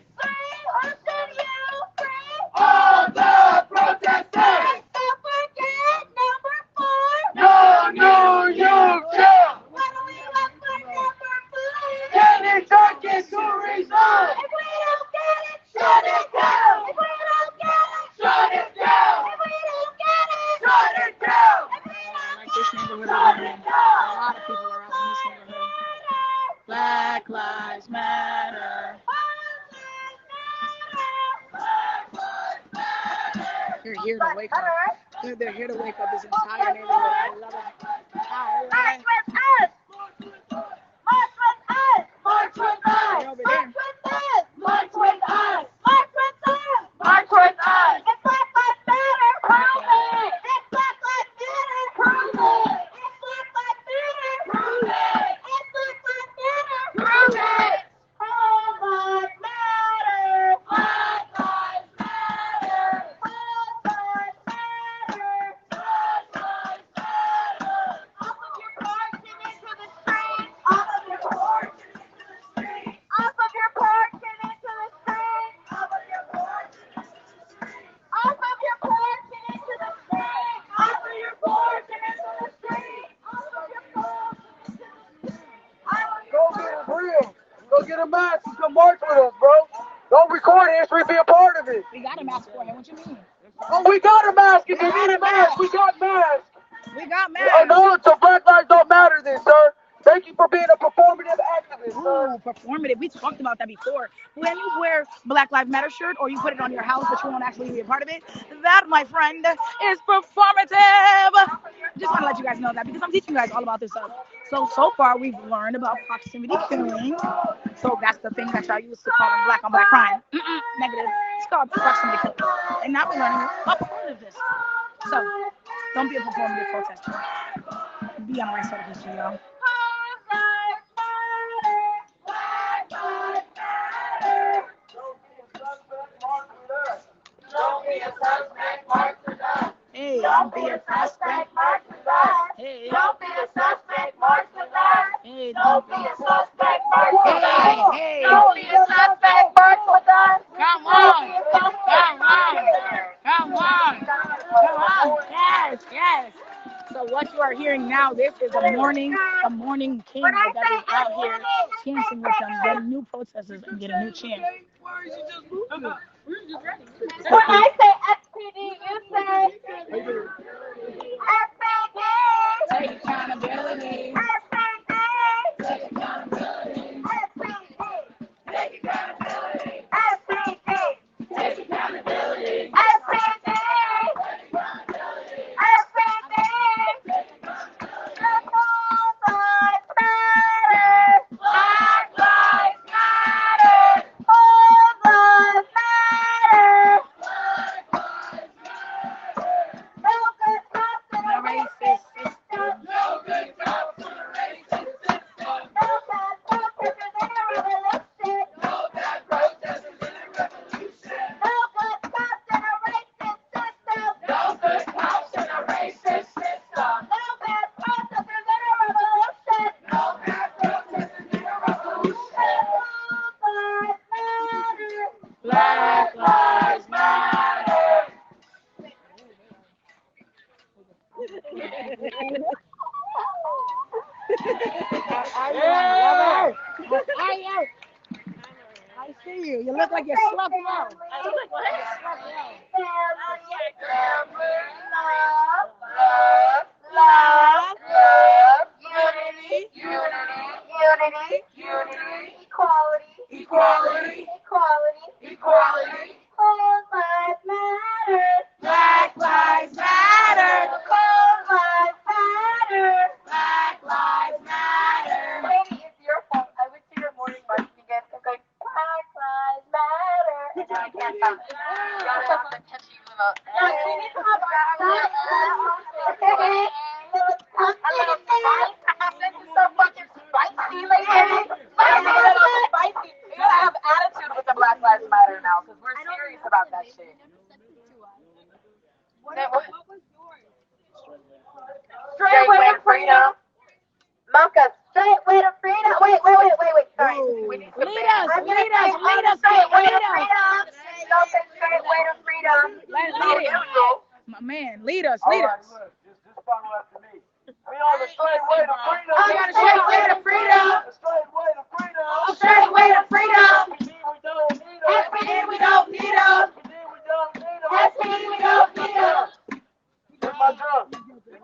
[SPEAKER 4] All the protesters. No New York jail. Any junkies to resign.
[SPEAKER 6] If we don't get it,
[SPEAKER 4] Shut it down.
[SPEAKER 6] if we don't get it,
[SPEAKER 4] Shut it down.
[SPEAKER 6] if we don't get it,
[SPEAKER 4] Shut it down.
[SPEAKER 6] if we don't
[SPEAKER 1] Like this neighborhood, a lot of people are out in this neighborhood. Black Lives Matter. They're here to wake up. They're here to wake up this entire neighborhood. I love it. I love
[SPEAKER 6] March
[SPEAKER 1] it.
[SPEAKER 6] with us! March with us!
[SPEAKER 4] March with us.
[SPEAKER 1] They're over there.
[SPEAKER 6] March with us!
[SPEAKER 4] March with us.
[SPEAKER 6] March with us!
[SPEAKER 4] March with us.
[SPEAKER 6] If Black Lives Matter, prove it! If Black Lives Matter, prove it! If Black Lives Matter, prove it! If Black Lives Matter, prove it! All lives matter!
[SPEAKER 4] Black Lives Matter.
[SPEAKER 6] All lives matter!
[SPEAKER 4] Black Lives Matter.
[SPEAKER 6] Off of your porch and into the street!
[SPEAKER 4] Off of your porch and into the street.
[SPEAKER 6] Off of your porch and into the street!
[SPEAKER 4] Off of your porch and into the street.
[SPEAKER 6] Off of your porch and into the street!
[SPEAKER 4] Off of your porch and into the street.
[SPEAKER 6] Off of your porch and into the street!
[SPEAKER 2] Go get a real. Go get a mask and come march with us, bro. Don't record history, be a part of it.
[SPEAKER 1] We got a mask for him. What you mean?
[SPEAKER 2] Oh, we got a mask. If you need a mask, we got masks.
[SPEAKER 1] We got
[SPEAKER 2] Oh,
[SPEAKER 1] masks.
[SPEAKER 2] no, so Black Lives don't matter then, sir. Thank you for being a performative activist, sir.
[SPEAKER 1] Ooh, performative. We talked about that before. When you wear Black Lives Matter shirt or you put it on your house but you won't actually be a part of it, that, my friend, is performative. Just want to let you guys know that because I'm teaching you guys all about this stuff. So far we've learned about proximity killing. So that's the thing that y'all used to call black on black crime. Negative. It's called proximity killing. And now we're learning about performativeness. So don't be a performative protester. Be on the right side of history, y'all.
[SPEAKER 4] Don't be a suspect, march with us.
[SPEAKER 1] Hey,
[SPEAKER 4] Don't be a suspect, march with us.
[SPEAKER 1] hey,
[SPEAKER 4] Don't be a suspect, march with us.
[SPEAKER 1] hey,
[SPEAKER 4] Don't be a suspect, march with us.
[SPEAKER 1] hey.
[SPEAKER 4] Don't be a suspect, march with us.
[SPEAKER 1] Come on, come on, come on, come on. Yes. So what you are hearing now, this is a morning king that is out here chanting with them, getting new protesters and getting new chants.
[SPEAKER 6] When I say SPD, you say SPD!
[SPEAKER 1] Take accountability.
[SPEAKER 6] SPD!
[SPEAKER 1] Take accountability.
[SPEAKER 6] SPD!
[SPEAKER 4] Take accountability.
[SPEAKER 6] SPD!
[SPEAKER 4] Take
[SPEAKER 6] SPD!
[SPEAKER 4] accountability.
[SPEAKER 6] SPD! All lives matter!
[SPEAKER 4] Black Lives Matter.
[SPEAKER 6] All lives matter!
[SPEAKER 1] swap low.
[SPEAKER 5] I was like, what?
[SPEAKER 1] Swap low.
[SPEAKER 6] Equality. Black lives matter. Black lives matter. Maybe it's your fault. I went to your morning march and you guys kept going, Black lives matter. And now I can't stop. You gotta have to catch you in This is so fucking spicy, lady. Spicy. You gotta have attitude with the Black Lives Matter now, because we're serious about that shit. What was yours? Straight way to freedom. Malka, straight way to freedom. Wait. Sorry. We need to
[SPEAKER 1] Lead us.
[SPEAKER 6] straight way to freedom. Don't say straight way to freedom.
[SPEAKER 1] Lead it. My man, lead us.
[SPEAKER 2] All right, look, just follow after me. We on the straight way to freedom.
[SPEAKER 6] On the straight way to freedom.
[SPEAKER 2] The straight way to freedom.
[SPEAKER 6] Straight way to freedom.
[SPEAKER 2] We don't need them.
[SPEAKER 6] SPD, we don't need them.
[SPEAKER 2] Where's my drum?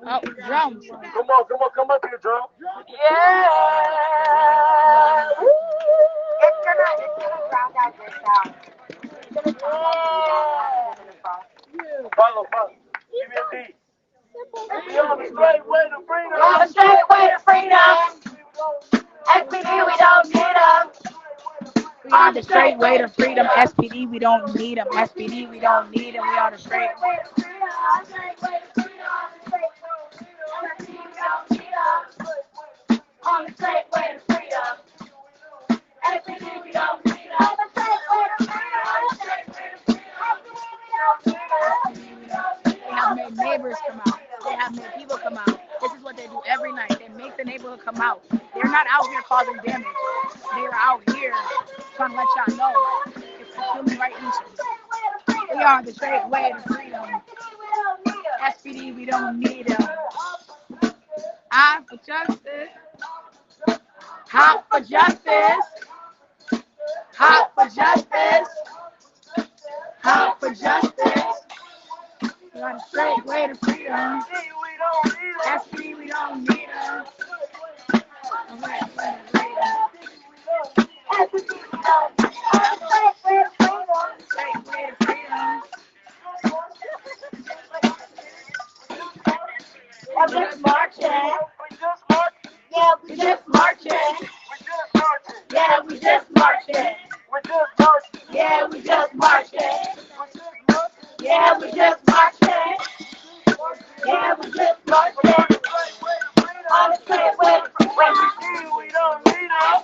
[SPEAKER 1] Oh, drums.
[SPEAKER 2] Come up here, drum.
[SPEAKER 6] Yeah. It's gonna drown out your sound.
[SPEAKER 2] Follow. Give me a beat. We on the straight way to freedom.
[SPEAKER 6] On the straight way to freedom. SPD, we don't need them.
[SPEAKER 1] We on the straight way to freedom. SPD, we don't need them. SPD, we don't need them. We on the straight way to freedom.
[SPEAKER 6] On the straight way to freedom. SPD, we don't need them. On the straight way to freedom.
[SPEAKER 1] They have made neighbors come out. They have made people come out. This is what they do every night. They make the neighborhood come out. They're not out here causing damage. They are out here trying to let y'all know it's a human right issue. We are the straight way to freedom. SPD, we don't need them. Hot for justice. Hot for justice. Hot for justice. Hot for justice. We are the straight way to freedom. SPD, we don't need them.
[SPEAKER 6] We're just marching. Yeah, we just marching. Yeah, we just marching. Yeah, we just marching. Yeah, we just marching. Yeah, we just marching. On the straight way to freedom.
[SPEAKER 2] We don't need them.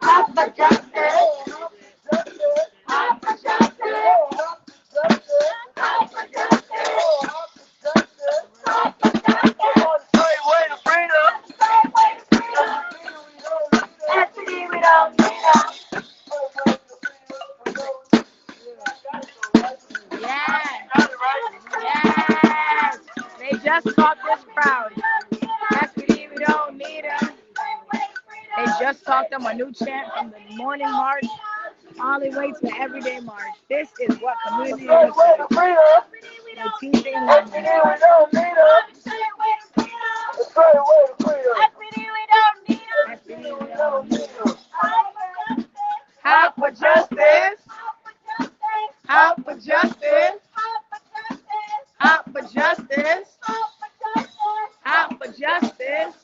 [SPEAKER 6] Hot for justice. Hot for justice. Hot for justice. Hot for justice.
[SPEAKER 2] Straight way to freedom.
[SPEAKER 6] Straight way to freedom. SPD, we don't need them.
[SPEAKER 1] Yes. They just caught this crowd. SPD, we don't need them. They just taught them a new chant from the morning march all the way to the everyday march. This is what community
[SPEAKER 2] Straight
[SPEAKER 1] is.
[SPEAKER 2] way to freedom.
[SPEAKER 1] They teach in London.
[SPEAKER 2] We don't need them.
[SPEAKER 6] Straight way to freedom.
[SPEAKER 2] The straight way to freedom.
[SPEAKER 6] SPD, we don't need them.
[SPEAKER 1] SPD, we don't need them.
[SPEAKER 6] Hot for justice.
[SPEAKER 1] Hot for justice.
[SPEAKER 6] Hot for justice.
[SPEAKER 1] Hot for justice. Hot for justice.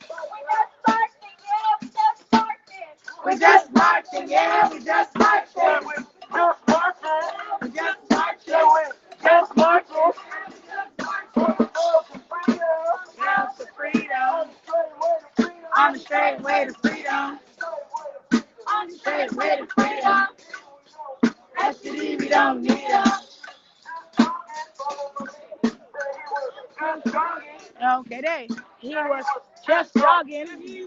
[SPEAKER 6] We just marching, yeah, we just marching.
[SPEAKER 1] We just marching.
[SPEAKER 6] Just marching.
[SPEAKER 1] Down to freedom. On the straight way to freedom. On the straight way to freedom. SPD, we don't need them. Okay, he was just jogging.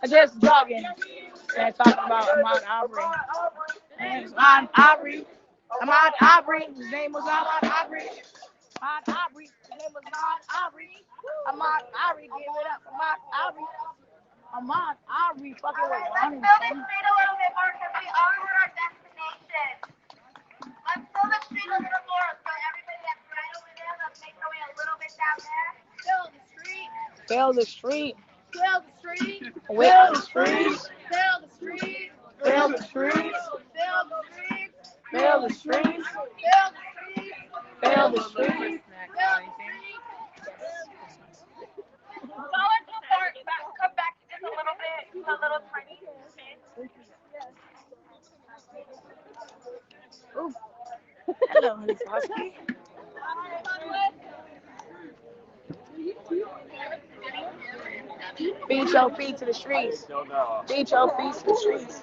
[SPEAKER 1] Just jogging. And talking about Ahmaud Arbery. And Ahmaud Arbery. His name was Ahmaud Arbery. His name was Ahmaud Arbery. Ahmad Ari, give it up. Ahmad Ari, fucking with
[SPEAKER 4] Let's
[SPEAKER 1] Ronnie.
[SPEAKER 4] fill the street a little bit more because we are at our destination. Let's fill the street a little more. So everybody that's right over there, let's make our way a little bit down there. Fill the street.
[SPEAKER 1] Fill the street.
[SPEAKER 4] Fill the street.
[SPEAKER 1] Fill the streets.
[SPEAKER 4] Fill the street.
[SPEAKER 1] Fill the streets.
[SPEAKER 4] Fill the street.
[SPEAKER 1] Fill the streets.
[SPEAKER 4] Fill the street.
[SPEAKER 1] Fill the streets.
[SPEAKER 4] Dollar to start. Come back just a little bit. A little tiny bit.
[SPEAKER 1] Ooh. Hello, Honey Frosty. Beat your feet to the streets. Beat your feet to the streets.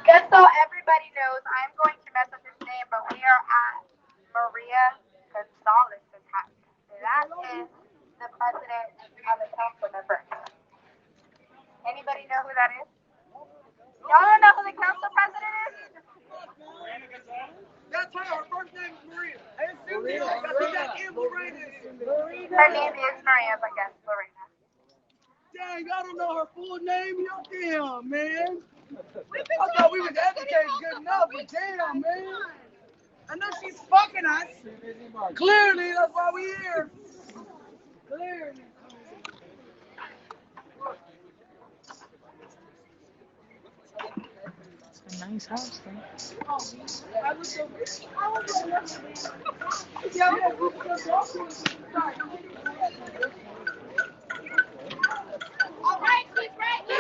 [SPEAKER 4] Just so everybody knows, I'm going to mess up his name, but we are at Maria Gonzalez's house. That is the president of the council member. Anybody know who that is? Y'all don't know who the council president is?
[SPEAKER 2] That's her. Her first name is Maria. Maria.
[SPEAKER 4] Her name is Maria, but yes, Lorena.
[SPEAKER 2] Dang, I don't know her full name. Damn, man. I thought we was educated good enough, but damn, man. I know she's fucking us. Clearly, that's why we here. Clearly.
[SPEAKER 1] It's a nice house, though.
[SPEAKER 4] All right, he's right here.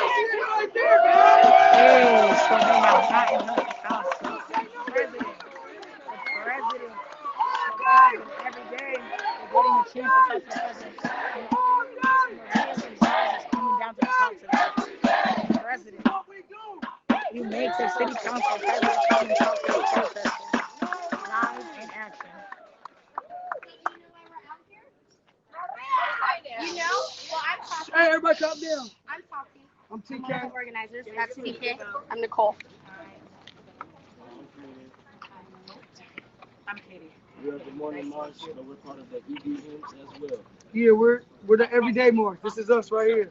[SPEAKER 1] Hey, so they have not enough house. President. Every day, we're getting a chance to talk to the president. Maria Gonzalez is coming down to talk to the president. You make the city council president come and talk to the protesters. Live in action.
[SPEAKER 6] You know? Well, I'm talking.
[SPEAKER 2] Hey, everybody calm down.
[SPEAKER 6] I'm talking.
[SPEAKER 2] I'm
[SPEAKER 6] I'm one of
[SPEAKER 2] TK.
[SPEAKER 6] the organizers. That's TK. I'm Nicole.
[SPEAKER 1] I'm Katie.
[SPEAKER 9] We're at the morning march, but we're part of the EDMs as well.
[SPEAKER 2] Yeah, we're the everyday march. This is us right here.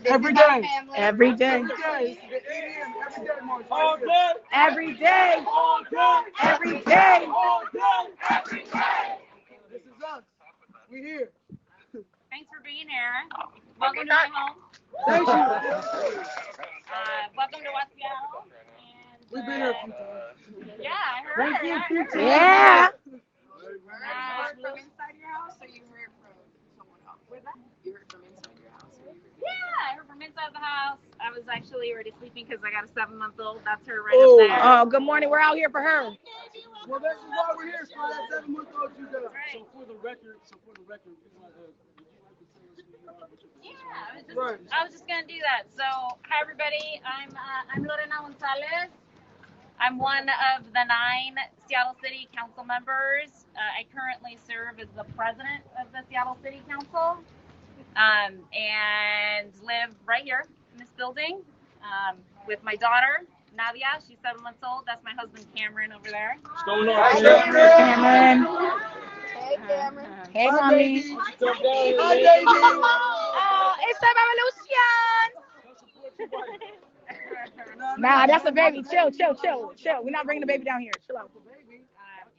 [SPEAKER 2] Every
[SPEAKER 6] This is our
[SPEAKER 2] day.
[SPEAKER 6] family.
[SPEAKER 1] Every day.
[SPEAKER 2] Every day. It's the EDM everyday march.
[SPEAKER 9] All
[SPEAKER 2] Right here.
[SPEAKER 9] day,
[SPEAKER 1] Every day.
[SPEAKER 9] all day,
[SPEAKER 1] Every day.
[SPEAKER 9] all day.
[SPEAKER 2] This is us. We here.
[SPEAKER 5] Thanks for being here. Welcome to my home.
[SPEAKER 2] Thank you.
[SPEAKER 5] Welcome to West Seattle. And,
[SPEAKER 2] We've been here a few times.
[SPEAKER 5] yeah, I heard.
[SPEAKER 1] Yeah.
[SPEAKER 5] From inside your house, or you heard from someone else? What's that? You heard from inside your house? Yeah, I heard from inside the house. I was actually already sleeping because I got a 7-month-old. That's her right
[SPEAKER 2] Oh.
[SPEAKER 5] up there.
[SPEAKER 1] Oh, good morning. We're out here for her.
[SPEAKER 2] Well, this is why we're here. So that 7-month-old you got.
[SPEAKER 5] Right.
[SPEAKER 9] So for the record, would you like to tell us who you are?
[SPEAKER 5] Yeah, I was just gonna do that. So, hi everybody. I'm Lorena Gonzalez. I'm one of the 9 Seattle City Council members. I currently serve as the president of the Seattle City Council, and live right here in this building with my daughter Nadia. She's 7 months old. That's my husband Cameron over there.
[SPEAKER 9] What's going on,
[SPEAKER 1] Hey,
[SPEAKER 9] Cameron?
[SPEAKER 1] Cameron.
[SPEAKER 6] Hey, Cameron.
[SPEAKER 1] Hey, mommy.
[SPEAKER 9] Come down here,
[SPEAKER 2] Hi,
[SPEAKER 9] lady.
[SPEAKER 2] baby.
[SPEAKER 1] Oh, it's the revolution. Nah, that's a baby. Chill. We're not bringing the baby down here. Chill out.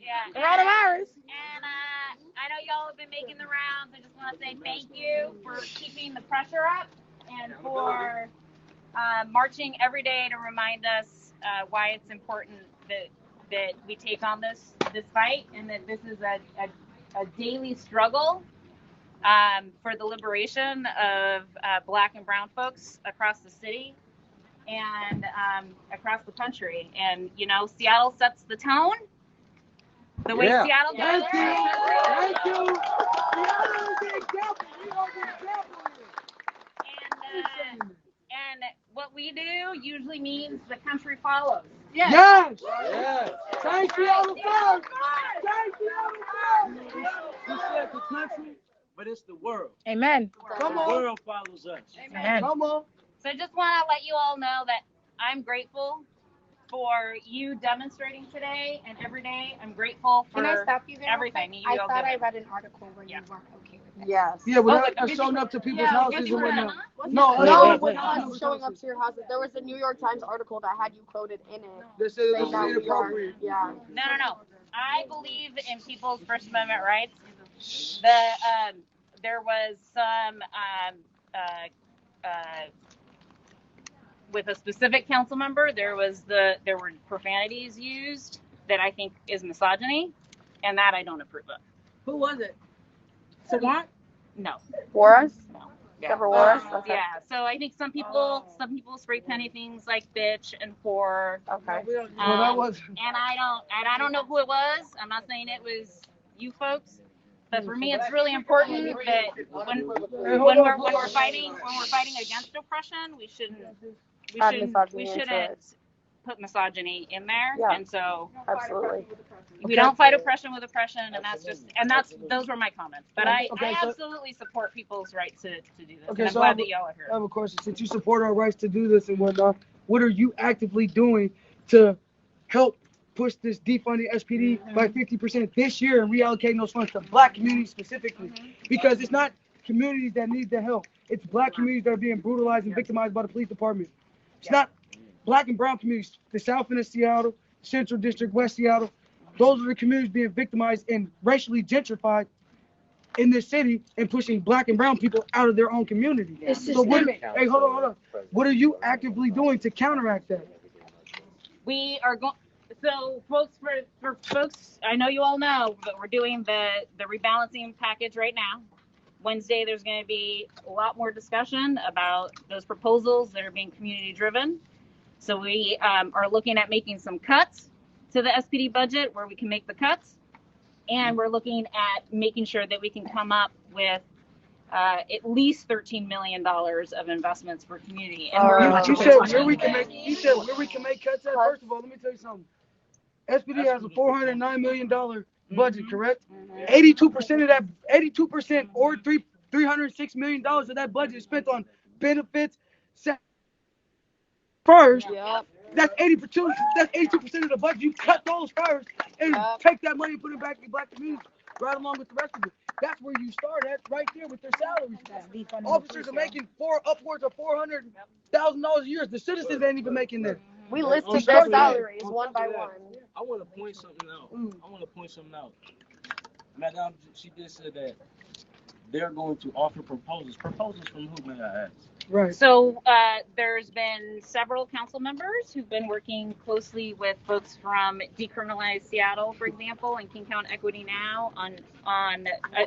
[SPEAKER 5] Yeah.
[SPEAKER 1] Coronavirus.
[SPEAKER 5] And I know y'all have been making the rounds. I just want to say thank you for keeping the pressure up and for marching every day to remind us why it's important that we take on this fight, and that this is a daily struggle for the liberation of Black and brown folks across the city and across the country. And, you know, Seattle sets the tone. The way Seattle does
[SPEAKER 2] Thank you. Thank you. We are the example.
[SPEAKER 5] And what we do usually means the country follows.
[SPEAKER 2] Yes.
[SPEAKER 9] Yeah.
[SPEAKER 2] Thank you, all the folks. Thank you, all the folks.
[SPEAKER 9] We said the country, but it's the world.
[SPEAKER 1] Amen.
[SPEAKER 2] Come
[SPEAKER 9] The
[SPEAKER 2] on.
[SPEAKER 9] world follows us.
[SPEAKER 1] Amen.
[SPEAKER 2] Come on.
[SPEAKER 5] So I just want to let you all know that I'm grateful for you demonstrating today and every day. I'm grateful for
[SPEAKER 6] Can I stop you there?
[SPEAKER 5] everything.
[SPEAKER 6] I thought I read an article where
[SPEAKER 5] Yeah.
[SPEAKER 6] you weren't okay with Yes.
[SPEAKER 2] Yeah, without
[SPEAKER 1] like
[SPEAKER 2] us showing up to people's houses and whatnot.
[SPEAKER 1] What's
[SPEAKER 2] No,
[SPEAKER 1] that?
[SPEAKER 2] us
[SPEAKER 6] No,
[SPEAKER 2] showing
[SPEAKER 6] with
[SPEAKER 2] up to
[SPEAKER 6] us
[SPEAKER 2] people's
[SPEAKER 6] showing up
[SPEAKER 2] houses.
[SPEAKER 6] to your houses. There was a New York Times article that had you quoted in it.
[SPEAKER 2] They said it
[SPEAKER 6] Saying
[SPEAKER 2] was
[SPEAKER 6] that we are.
[SPEAKER 2] inappropriate.
[SPEAKER 6] Yeah.
[SPEAKER 5] No. I believe in people's First Amendment rights. There was some with a specific council member. There were profanities used that I think is misogyny, and that I don't approve of.
[SPEAKER 1] Who was it? Savant?
[SPEAKER 5] No.
[SPEAKER 6] Wars?
[SPEAKER 5] No.
[SPEAKER 6] Deborah Wars? Okay.
[SPEAKER 5] Yeah. So I think some people spray penny things like bitch and whore.
[SPEAKER 6] Okay.
[SPEAKER 2] Well, that was.
[SPEAKER 5] And I don't know who it was. I'm not saying it was you folks, but for me, it's really important that when we're fighting against oppression, we shouldn't put misogyny in there.
[SPEAKER 6] Yeah.
[SPEAKER 5] And so
[SPEAKER 6] Absolutely.
[SPEAKER 5] we don't fight oppression with oppression, and those were my comments. But I absolutely support people's right to do this.
[SPEAKER 2] Okay,
[SPEAKER 5] and I'm
[SPEAKER 2] so
[SPEAKER 5] glad that y'all are
[SPEAKER 2] I
[SPEAKER 5] here.
[SPEAKER 2] have a question. Since you support our rights to do this and whatnot, what are you actively doing to help push this defunding SPD by 50% this year and reallocating those funds to black communities specifically? Because it's not communities that need the help. It's black communities that are being brutalized and victimized by the police department. It's not black and brown communities. The South End of Seattle, Central District, West Seattle, those are the communities being victimized and racially gentrified in this city and pushing black and brown people out of their own community. So hey, hold on. What are you actively doing to counteract that?
[SPEAKER 5] We are going. So, folks, for folks, I know you all know, but we're doing the rebalancing package right now. Wednesday, there's going to be a lot more discussion about those proposals that are being community driven. So we are looking at making some cuts to the SPD budget where we can make the cuts. And we're looking at making sure that we can come up with at least $13 million of investments for community. And
[SPEAKER 2] You said where we can make cuts at. First of all, let me tell you something. SPD has a $409 million budget, correct? 82% of that, 82% or $306 million of that budget is spent on benefits. First, that's 82%. That's 82% of the budget. You cut those first and take that money and put it back in black communities, right along with the rest of it. That's where you start at, right there with their salaries. Officers are making upwards of $400,000 a year. The citizens ain't even making that.
[SPEAKER 6] We listed their salaries one by one.
[SPEAKER 9] I want to point something out. Madame, she just said that they're going to offer proposals. Proposals from who, may I ask?
[SPEAKER 2] Right.
[SPEAKER 5] So there's been several council members who've been working closely with folks from Decriminalize Seattle, for example, and King County Equity Now on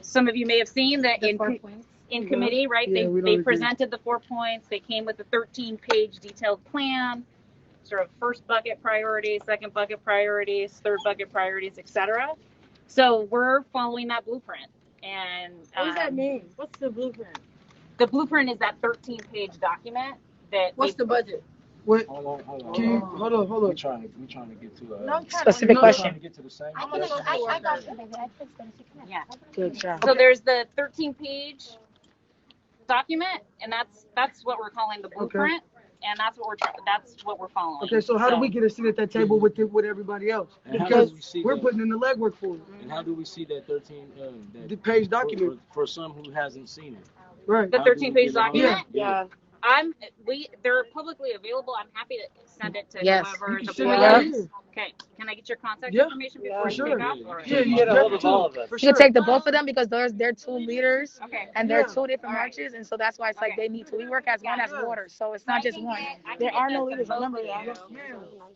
[SPEAKER 5] some of you may have seen that in committee, right?
[SPEAKER 2] Yeah,
[SPEAKER 5] they presented the 4 points. They came with a 13-page detailed plan, sort of first bucket priorities, second bucket priorities, third bucket priorities, etc. So we're following that blueprint. And
[SPEAKER 1] What does that mean? What's the blueprint?
[SPEAKER 5] The blueprint is that 13-page document that.
[SPEAKER 1] What's the budget?
[SPEAKER 2] What?
[SPEAKER 9] Hold on.
[SPEAKER 2] Hold on.
[SPEAKER 9] We're trying to get to a
[SPEAKER 6] Specific question.
[SPEAKER 9] trying to get to the same
[SPEAKER 6] I
[SPEAKER 9] question.
[SPEAKER 6] got you, baby. I fixed it.
[SPEAKER 5] Yeah.
[SPEAKER 1] Good job.
[SPEAKER 5] So there's the 13-page document, and that's what we're calling the blueprint, and that's what we're following.
[SPEAKER 2] Okay, so how do we get a seat at that table with everybody else?
[SPEAKER 9] And how
[SPEAKER 2] Because
[SPEAKER 9] do we see
[SPEAKER 2] we're
[SPEAKER 9] that?
[SPEAKER 2] putting in the legwork for it.
[SPEAKER 9] And how do we see that 13
[SPEAKER 2] The page document.
[SPEAKER 9] for some who hasn't seen it?
[SPEAKER 2] Right.
[SPEAKER 5] The
[SPEAKER 9] How do we
[SPEAKER 5] 13-page
[SPEAKER 9] get it on?
[SPEAKER 5] document.
[SPEAKER 9] Yeah.
[SPEAKER 5] They're publicly available. I'm happy to send it to
[SPEAKER 6] Yes.
[SPEAKER 5] whoever
[SPEAKER 2] You
[SPEAKER 5] the
[SPEAKER 2] can
[SPEAKER 5] board
[SPEAKER 2] send it
[SPEAKER 5] is.
[SPEAKER 2] right here.
[SPEAKER 5] Okay, can I get your contact
[SPEAKER 2] Yeah.
[SPEAKER 5] information before
[SPEAKER 2] For
[SPEAKER 5] you
[SPEAKER 2] sure.
[SPEAKER 5] pick up? All right.
[SPEAKER 2] Yeah, you
[SPEAKER 8] get a hold of
[SPEAKER 2] too.
[SPEAKER 8] all of us.
[SPEAKER 2] For
[SPEAKER 6] You
[SPEAKER 2] sure.
[SPEAKER 6] can take the both of them because they're two leaders
[SPEAKER 5] Okay.
[SPEAKER 6] and they're
[SPEAKER 2] Yeah.
[SPEAKER 6] two different
[SPEAKER 5] All right.
[SPEAKER 6] marches, and so that's why it's like
[SPEAKER 5] Okay.
[SPEAKER 6] they need to. We work as one as
[SPEAKER 2] Yeah.
[SPEAKER 6] water, so it's not just one.
[SPEAKER 1] There are no leaders. Remember that.
[SPEAKER 2] Yeah.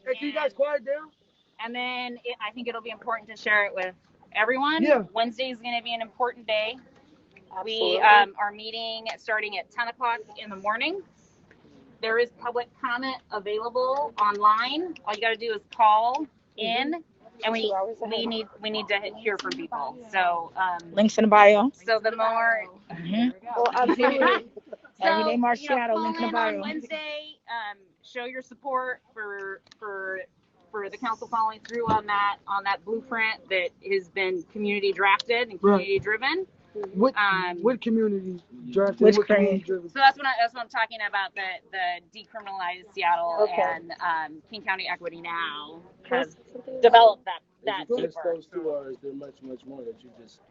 [SPEAKER 2] Hey, can you guys quiet down?
[SPEAKER 5] And then I think it'll be important to share it with everyone.
[SPEAKER 2] Yeah.
[SPEAKER 5] Wednesday is going to be an important day. We are meeting starting at 10 o'clock in the morning. There is public comment available online. All you got to do is call in, and we need to hear from people. So
[SPEAKER 1] Links in the bio.
[SPEAKER 5] so the more.
[SPEAKER 6] Well, absolutely.
[SPEAKER 1] Everyday March Seattle,
[SPEAKER 5] call
[SPEAKER 1] link in the
[SPEAKER 5] in
[SPEAKER 1] bio.
[SPEAKER 5] on Wednesday. Show your support for the council following through on that blueprint that has been community drafted and community driven.
[SPEAKER 2] What community drafted?
[SPEAKER 1] Which
[SPEAKER 2] What community
[SPEAKER 1] community?
[SPEAKER 2] driven?
[SPEAKER 5] So that's what I'm talking about. The Decriminalize Seattle and King County Equity Now has developed that
[SPEAKER 9] Is it just
[SPEAKER 5] paper.
[SPEAKER 9] those two, or is there much more that you just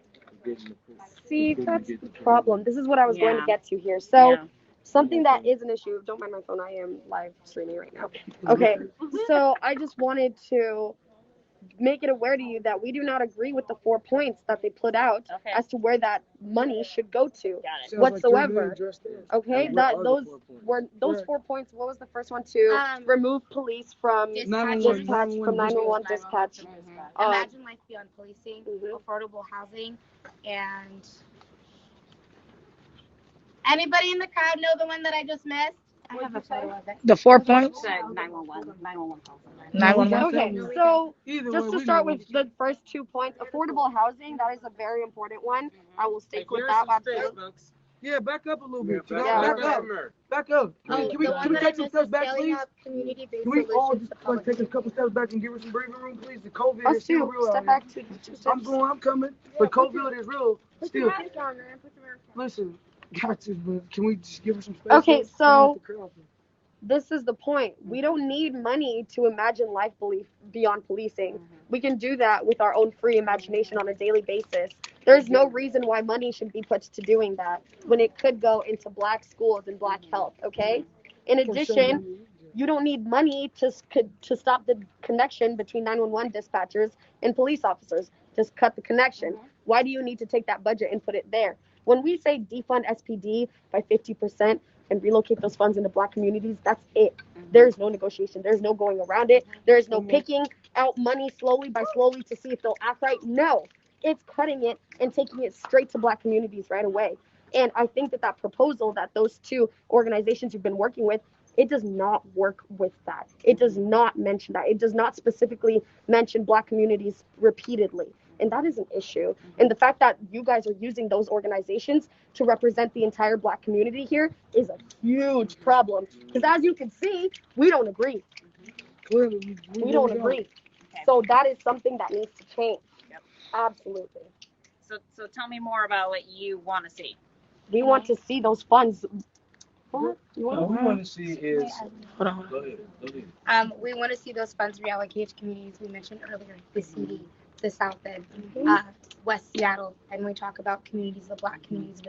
[SPEAKER 9] getting the pool.
[SPEAKER 10] See,
[SPEAKER 9] Before you
[SPEAKER 10] that's
[SPEAKER 9] get
[SPEAKER 10] the
[SPEAKER 9] to
[SPEAKER 10] problem. This is what I was going to
[SPEAKER 5] Yeah.
[SPEAKER 10] get to here. So,
[SPEAKER 5] Yeah.
[SPEAKER 10] something that is an issue. Don't mind my phone. I am live streaming right now. Okay. So, I just wanted to make it aware to you that we do not agree with the 4 points that they put out
[SPEAKER 5] Okay.
[SPEAKER 10] as to where that money should go to
[SPEAKER 5] Got it.
[SPEAKER 2] Sounds like 3 million
[SPEAKER 10] whatsoever.
[SPEAKER 2] just there.
[SPEAKER 10] Okay,
[SPEAKER 9] And
[SPEAKER 10] that
[SPEAKER 9] what are the 4 points?
[SPEAKER 10] were those
[SPEAKER 2] Right.
[SPEAKER 10] 4 points. What was the first one? To remove police from
[SPEAKER 6] Dispatch.
[SPEAKER 10] dispatch from 911 dispatch.
[SPEAKER 6] Imagine life beyond policing,
[SPEAKER 10] Mhm.
[SPEAKER 6] affordable housing, and anybody in the crowd know the one that I just missed? I have a photo of it.
[SPEAKER 1] The 4 points.
[SPEAKER 5] Said 911. 911.
[SPEAKER 1] 911.
[SPEAKER 10] Okay, so
[SPEAKER 2] Either
[SPEAKER 10] just
[SPEAKER 2] way,
[SPEAKER 10] to
[SPEAKER 2] we
[SPEAKER 10] start
[SPEAKER 2] know
[SPEAKER 10] with the first 2 points, affordable housing, that is a very important one. I will stick with
[SPEAKER 9] Clear
[SPEAKER 10] that.
[SPEAKER 9] some space,
[SPEAKER 10] Absolutely.
[SPEAKER 9] folks.
[SPEAKER 2] Yeah, back up a little bit.
[SPEAKER 9] Back
[SPEAKER 10] Yeah.
[SPEAKER 9] up,
[SPEAKER 2] Back up.
[SPEAKER 9] from her.
[SPEAKER 2] Back up.
[SPEAKER 6] Oh,
[SPEAKER 2] Can
[SPEAKER 6] the
[SPEAKER 2] we
[SPEAKER 6] one that I
[SPEAKER 2] take some
[SPEAKER 6] missed
[SPEAKER 2] steps
[SPEAKER 6] is
[SPEAKER 2] back,
[SPEAKER 6] scaling
[SPEAKER 2] please?
[SPEAKER 6] up community-based
[SPEAKER 2] Can we all
[SPEAKER 6] solutions
[SPEAKER 2] just
[SPEAKER 6] to public
[SPEAKER 2] take a couple
[SPEAKER 6] safety.
[SPEAKER 2] steps back and give her some breathing room, please? The COVID
[SPEAKER 10] Us
[SPEAKER 2] is still
[SPEAKER 10] too.
[SPEAKER 2] real
[SPEAKER 10] Step
[SPEAKER 2] out
[SPEAKER 10] back
[SPEAKER 2] here.
[SPEAKER 10] 2 steps.
[SPEAKER 2] I'm coming. But COVID is real. Still. Listen, got you, but can we just give her some space?
[SPEAKER 10] Okay,
[SPEAKER 2] please?
[SPEAKER 10] so this is the point. We don't need money to imagine life beyond policing. We can do that with our own free imagination on a daily basis. There's no reason why money should be put to doing that when it could go into black schools and black health, okay? In addition, you don't need money to stop the connection between 911 dispatchers and police officers. Just cut the connection. Why do you need to take that budget and put it there? When we say defund SPD by 50% and relocate those funds into black communities, that's it. There's no negotiation. There's no going around it. There's no picking out money slowly by slowly to see if they'll act right. No, it's cutting it and taking it straight to black communities right away. And I think that proposal that those 2 organizations you've been working with, it does not work with that. It does not mention that. It does not specifically mention black communities repeatedly. And that is an issue. And the fact that you guys are using those organizations to represent the entire black community here is a huge problem. Because as you can see, we don't agree.
[SPEAKER 2] Clearly,
[SPEAKER 10] We don't agree. So that is something that needs to change.
[SPEAKER 5] Yep.
[SPEAKER 10] Absolutely.
[SPEAKER 5] So tell me more about what you want to see.
[SPEAKER 10] We want to see those funds.
[SPEAKER 9] What we want to see is.
[SPEAKER 1] Hold on.
[SPEAKER 9] Go ahead.
[SPEAKER 6] We want to see those funds reallocate to communities we mentioned earlier, the CD, the South End, West Seattle, and we talk about communities, the black communities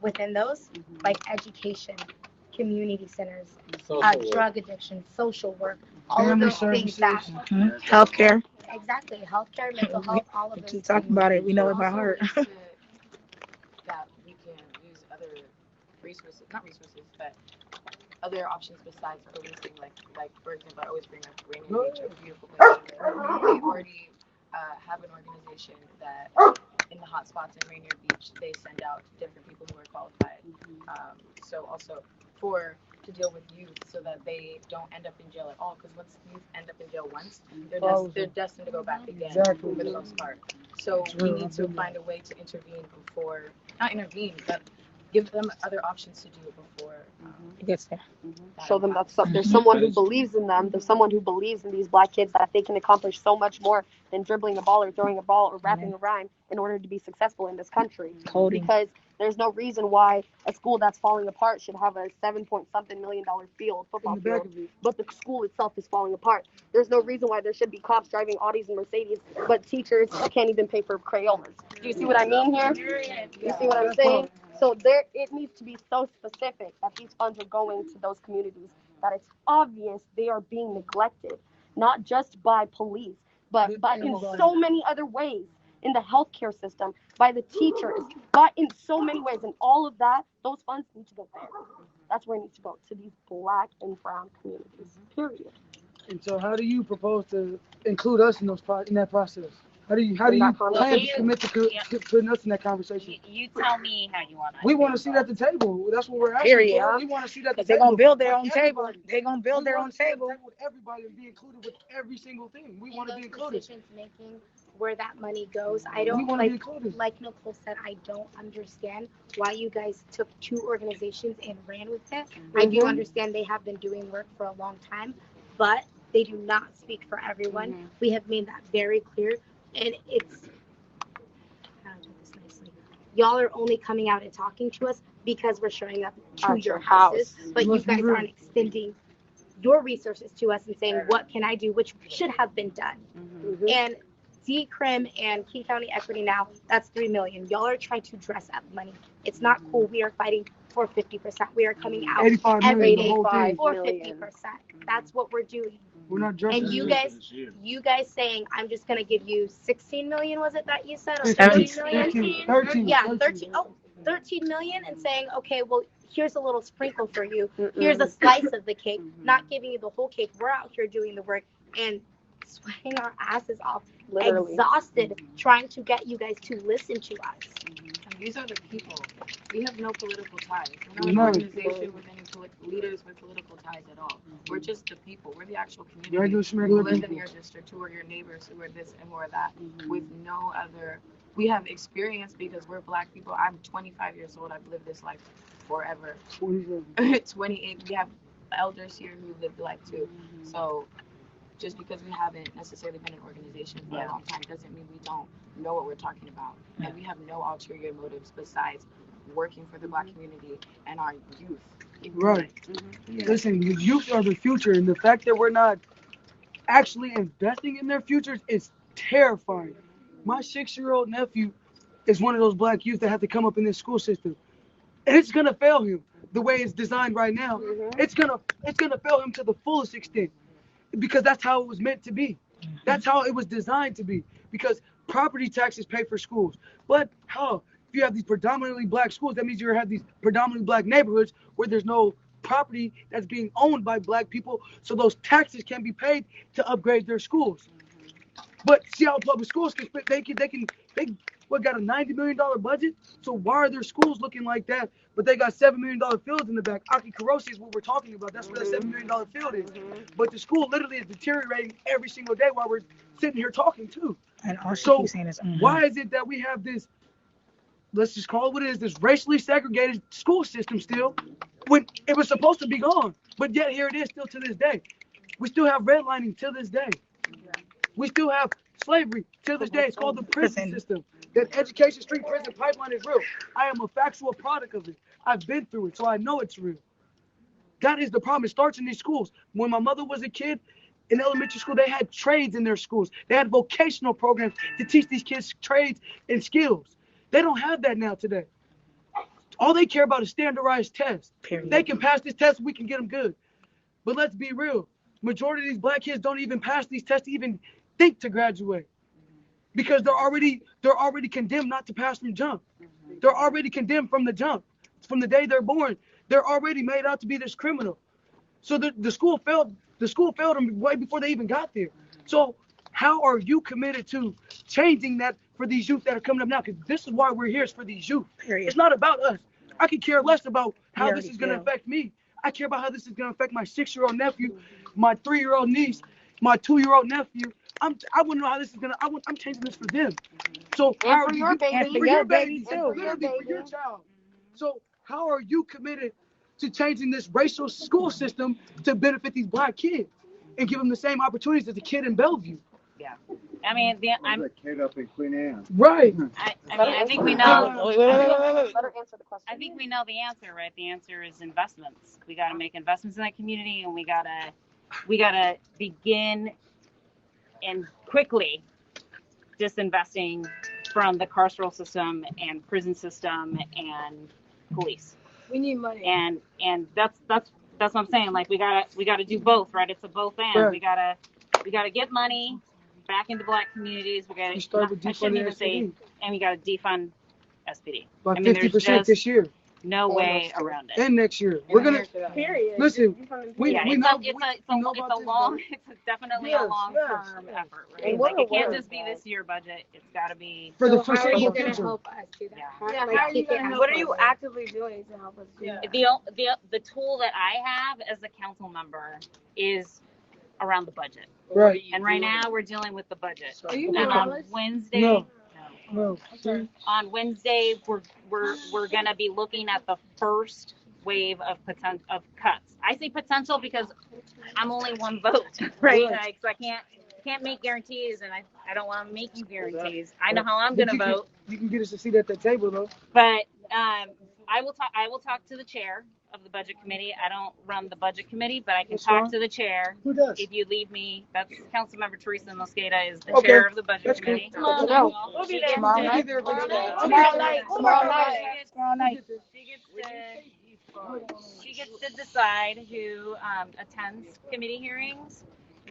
[SPEAKER 6] within those, like education, community centers, drug addiction, social work, all of those things that
[SPEAKER 1] Healthcare.
[SPEAKER 6] exactly healthcare, mental health, all of
[SPEAKER 1] We
[SPEAKER 6] those
[SPEAKER 1] keep talking about it. We know it by heart.
[SPEAKER 11] That we can use other resources, not resources, but other options besides policing. Like for example, I always bring up Rainier Beach, a beautiful place. We already have an organization that in the hot spots in Rainier Beach, they send out different people who are qualified. So also to deal with youth so that they don't end up in jail at all. Because once youth end up in jail once, they're destined to go back again for the most part. So we need to find a way to intervene before, not intervene, but give them other options to do it before.
[SPEAKER 1] It gets there.
[SPEAKER 10] Show them that there's someone who believes in them. There's someone who believes in these black kids that they can accomplish so much more than dribbling a ball or throwing a ball or rapping a rhyme in order to be successful in this country.
[SPEAKER 1] Coding.
[SPEAKER 10] Because there's no reason why a school that's falling apart should have a $7-point-something million football field, but the school itself is falling apart. There's no reason why there should be cops driving Audis and Mercedes, but teachers can't even pay for Crayolas. Do you see what I mean here? You see what I'm saying? So it needs to be so specific that these funds are going to those communities, that it's obvious they are being neglected, not just by police, but in so many other ways, in the healthcare system, by the teachers, but in so many ways. And all of that, those funds need to go there. That's where it needs to go, to these black and brown communities, period.
[SPEAKER 2] And so how do you propose to include us in that process? How do you plan to commit to putting us in that conversation?
[SPEAKER 5] You tell me how you want to.
[SPEAKER 2] We want to sit at the table. That's what we're asking
[SPEAKER 1] Period.
[SPEAKER 2] for. We want to sit at the table.
[SPEAKER 1] They're going to build their own table. They're going to build their own table.
[SPEAKER 2] With everybody and be included with every single thing. We want to be included.
[SPEAKER 6] Decisions making where that money goes. I don't like Nicole said, I don't understand why you guys took 2 organizations and ran with it. I do understand they have been doing work for a long time, but they do not speak for everyone. We have made that very clear. And it's, how to do this nicely. Y'all are only coming out and talking to us because we're showing up to your houses, but you guys aren't extending your resources to us and saying, what can I do, which should have been done. And Decrim and King County Equity now, that's $3 million. Y'all are trying to dress up money. It's not cool. We are fighting for 50%. We are coming out
[SPEAKER 2] 85
[SPEAKER 6] every
[SPEAKER 2] million, the
[SPEAKER 6] day
[SPEAKER 2] whole thing.
[SPEAKER 6] for 50%. That's what we're doing.
[SPEAKER 2] We're not dressing.
[SPEAKER 6] And you guys saying, I'm just gonna give you 16 million, was it that you said? Or
[SPEAKER 2] 13
[SPEAKER 6] million?
[SPEAKER 2] 13.
[SPEAKER 6] Yeah, 13. Oh, 13 million, and saying, okay, well, here's a little sprinkle for you. Here's a slice of the cake. Not giving you the whole cake. We're out here doing the work and sweating our asses off,
[SPEAKER 10] Literally.
[SPEAKER 6] exhausted, trying to get you guys to listen to us.
[SPEAKER 11] And these are the people. We have no political ties. We're
[SPEAKER 2] No.
[SPEAKER 11] not an organization with any leaders with political ties at all. We're just the people. We're the actual community
[SPEAKER 2] Regular
[SPEAKER 11] who live
[SPEAKER 2] people.
[SPEAKER 11] in your district, who are your neighbors, who are this and who are that, with no other. We have experience because we're Black people. I'm 25 years old. I've lived this life forever. 28. We have elders here who lived life too. So just because we haven't necessarily been an organization for a long time doesn't mean we don't know what we're talking about. And we have no ulterior motives besides working for the Black community and our youth.
[SPEAKER 2] Right. Listen, the youth are the future, and the fact that we're not actually investing in their futures is terrifying. My 6-year-old nephew is one of those Black youth that have to come up in this school system, and it's gonna fail him the way it's designed right now. It's gonna fail him to the fullest extent, because that's how it was meant to be. That's how it was designed to be. Because property taxes pay for schools, but how? If you have these predominantly Black schools, that means you have these predominantly Black neighborhoods where there's no property that's being owned by Black people, so those taxes can be paid to upgrade their schools. But Seattle Public Schools can got a $90 million budget. So why are their schools looking like that? But they got $7 million fields in the back. Aki Karoshi is what we're talking about. That's where that $7 million field is. But the school literally is deteriorating every single day while we're sitting here talking too.
[SPEAKER 1] And all she
[SPEAKER 2] So
[SPEAKER 1] keeps saying is,
[SPEAKER 2] why is it that we have this, let's just call it what it is, this racially segregated school system still, when it was supposed to be gone? But yet here it is still to this day. We still have redlining to this day. We still have slavery to this day. It's called the prison system. That education street prison pipeline is real. I am a factual product of it. I've been through it, so I know it's real. That is the problem. It starts in these schools. When my mother was a kid, in elementary school, they had trades in their schools. They had vocational programs to teach these kids trades and skills. They don't have that now today. All they care about is standardized tests. If they can pass this test, we can get them good. But let's be real. Majority of these Black kids don't even pass these tests to even think to graduate, because they're already condemned not to pass from jump. They're already condemned from the jump, from the day they're born. They're already made out to be this criminal. So the school failed them way before they even got there. So how are you committed to changing that for these youth that are coming up now? Because this is why we're here, is for these youth. It's not about us. I could care less about how this is going to affect me. I care about how this is going to affect my 6-year-old nephew, my 3-year-old niece, my 2-year-old nephew. I want to know how this is gonna. I'm changing this for them. So how
[SPEAKER 10] for your baby,
[SPEAKER 2] and for your baby too, for your child. So how are you committed to changing this racial school system to benefit these Black kids and give them the same opportunities as a kid in Bellevue?
[SPEAKER 5] Yeah. I mean, I'm
[SPEAKER 12] a kid up in Queen Anne.
[SPEAKER 2] Right.
[SPEAKER 5] I think we know.
[SPEAKER 10] Let her answer the question.
[SPEAKER 5] I think we know the answer, right? The answer is investments. We got to make investments in that community, and we gotta begin and quickly disinvesting from the carceral system and prison system and police.
[SPEAKER 6] We need money.
[SPEAKER 5] And that's what I'm saying. Like we gotta do both, right? It's a both and.
[SPEAKER 2] Right.
[SPEAKER 5] We gotta get money back into Black communities. We gotta
[SPEAKER 2] start with defunding SPD.
[SPEAKER 5] And we gotta defund SPD.
[SPEAKER 2] By 50% this year.
[SPEAKER 5] No way around it.
[SPEAKER 2] And next year. We're gonna listen.
[SPEAKER 5] It's definitely a long-term effort, right?
[SPEAKER 10] And
[SPEAKER 5] like it can't just be this year budget. It's got to be
[SPEAKER 2] for the
[SPEAKER 6] How are you
[SPEAKER 2] foreseeable
[SPEAKER 6] going to
[SPEAKER 2] future.
[SPEAKER 6] help us do that?
[SPEAKER 5] Yeah.
[SPEAKER 6] How are you gonna help
[SPEAKER 13] What are
[SPEAKER 6] us?
[SPEAKER 13] you actively doing to help us do that?
[SPEAKER 5] The tool that I have as a council member is around the budget.
[SPEAKER 2] Right.
[SPEAKER 5] And right now we're dealing with the budget.
[SPEAKER 13] Are you
[SPEAKER 5] And on
[SPEAKER 13] homeless?
[SPEAKER 5] Wednesday,
[SPEAKER 2] No.
[SPEAKER 5] on Wednesday we're gonna be looking at the first wave of cuts. I say potential because I'm only one vote, right? Like, so I can't make guarantees, and I don't want to make you guarantees. I know how I'm gonna vote.
[SPEAKER 2] You can get us a seat at that table though.
[SPEAKER 5] But I will talk to the chair of the budget committee. I don't run the budget committee, but I can talk to the chair.
[SPEAKER 2] Who does?
[SPEAKER 5] If you leave me, that's Councilmember Teresa Mosqueda is the
[SPEAKER 2] Okay,
[SPEAKER 5] chair of the budget
[SPEAKER 2] that's
[SPEAKER 5] committee.
[SPEAKER 2] cool.
[SPEAKER 1] Tomorrow
[SPEAKER 5] She gets
[SPEAKER 1] Tomorrow
[SPEAKER 5] to-
[SPEAKER 1] night.
[SPEAKER 2] Tomorrow
[SPEAKER 1] night.
[SPEAKER 5] She gets to decide who attends committee hearings.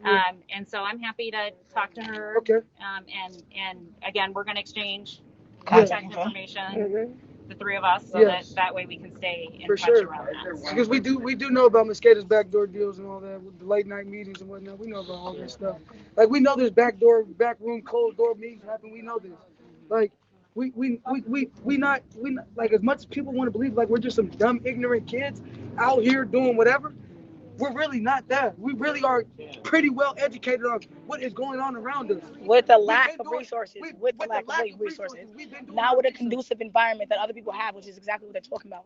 [SPEAKER 5] And so I'm happy to talk to her.
[SPEAKER 2] Okay.
[SPEAKER 5] And again, we're going to exchange
[SPEAKER 1] Contact
[SPEAKER 5] contact information,
[SPEAKER 10] Mhm.
[SPEAKER 5] the three of us, so
[SPEAKER 2] Yes.
[SPEAKER 5] that way we can stay in
[SPEAKER 2] For
[SPEAKER 5] touch
[SPEAKER 2] sure.
[SPEAKER 5] around that.
[SPEAKER 2] Because we do know about Mosqueda's backdoor deals and all that with the late night meetings and whatnot. We know about all that stuff. Like we know there's back room, closed door meetings happen. We know this. Like we not like as much as people want to believe like we're just some dumb ignorant kids out here doing whatever. We're really not that. We really are pretty well educated on what is going on around us.
[SPEAKER 1] With the
[SPEAKER 2] We've
[SPEAKER 1] lack
[SPEAKER 2] been
[SPEAKER 1] of
[SPEAKER 2] doing-
[SPEAKER 1] resources,
[SPEAKER 2] we-
[SPEAKER 1] with the lack of resources,
[SPEAKER 2] we've been doing
[SPEAKER 1] not with a
[SPEAKER 2] research.
[SPEAKER 1] conducive environment that other people have, which is exactly what they're talking about.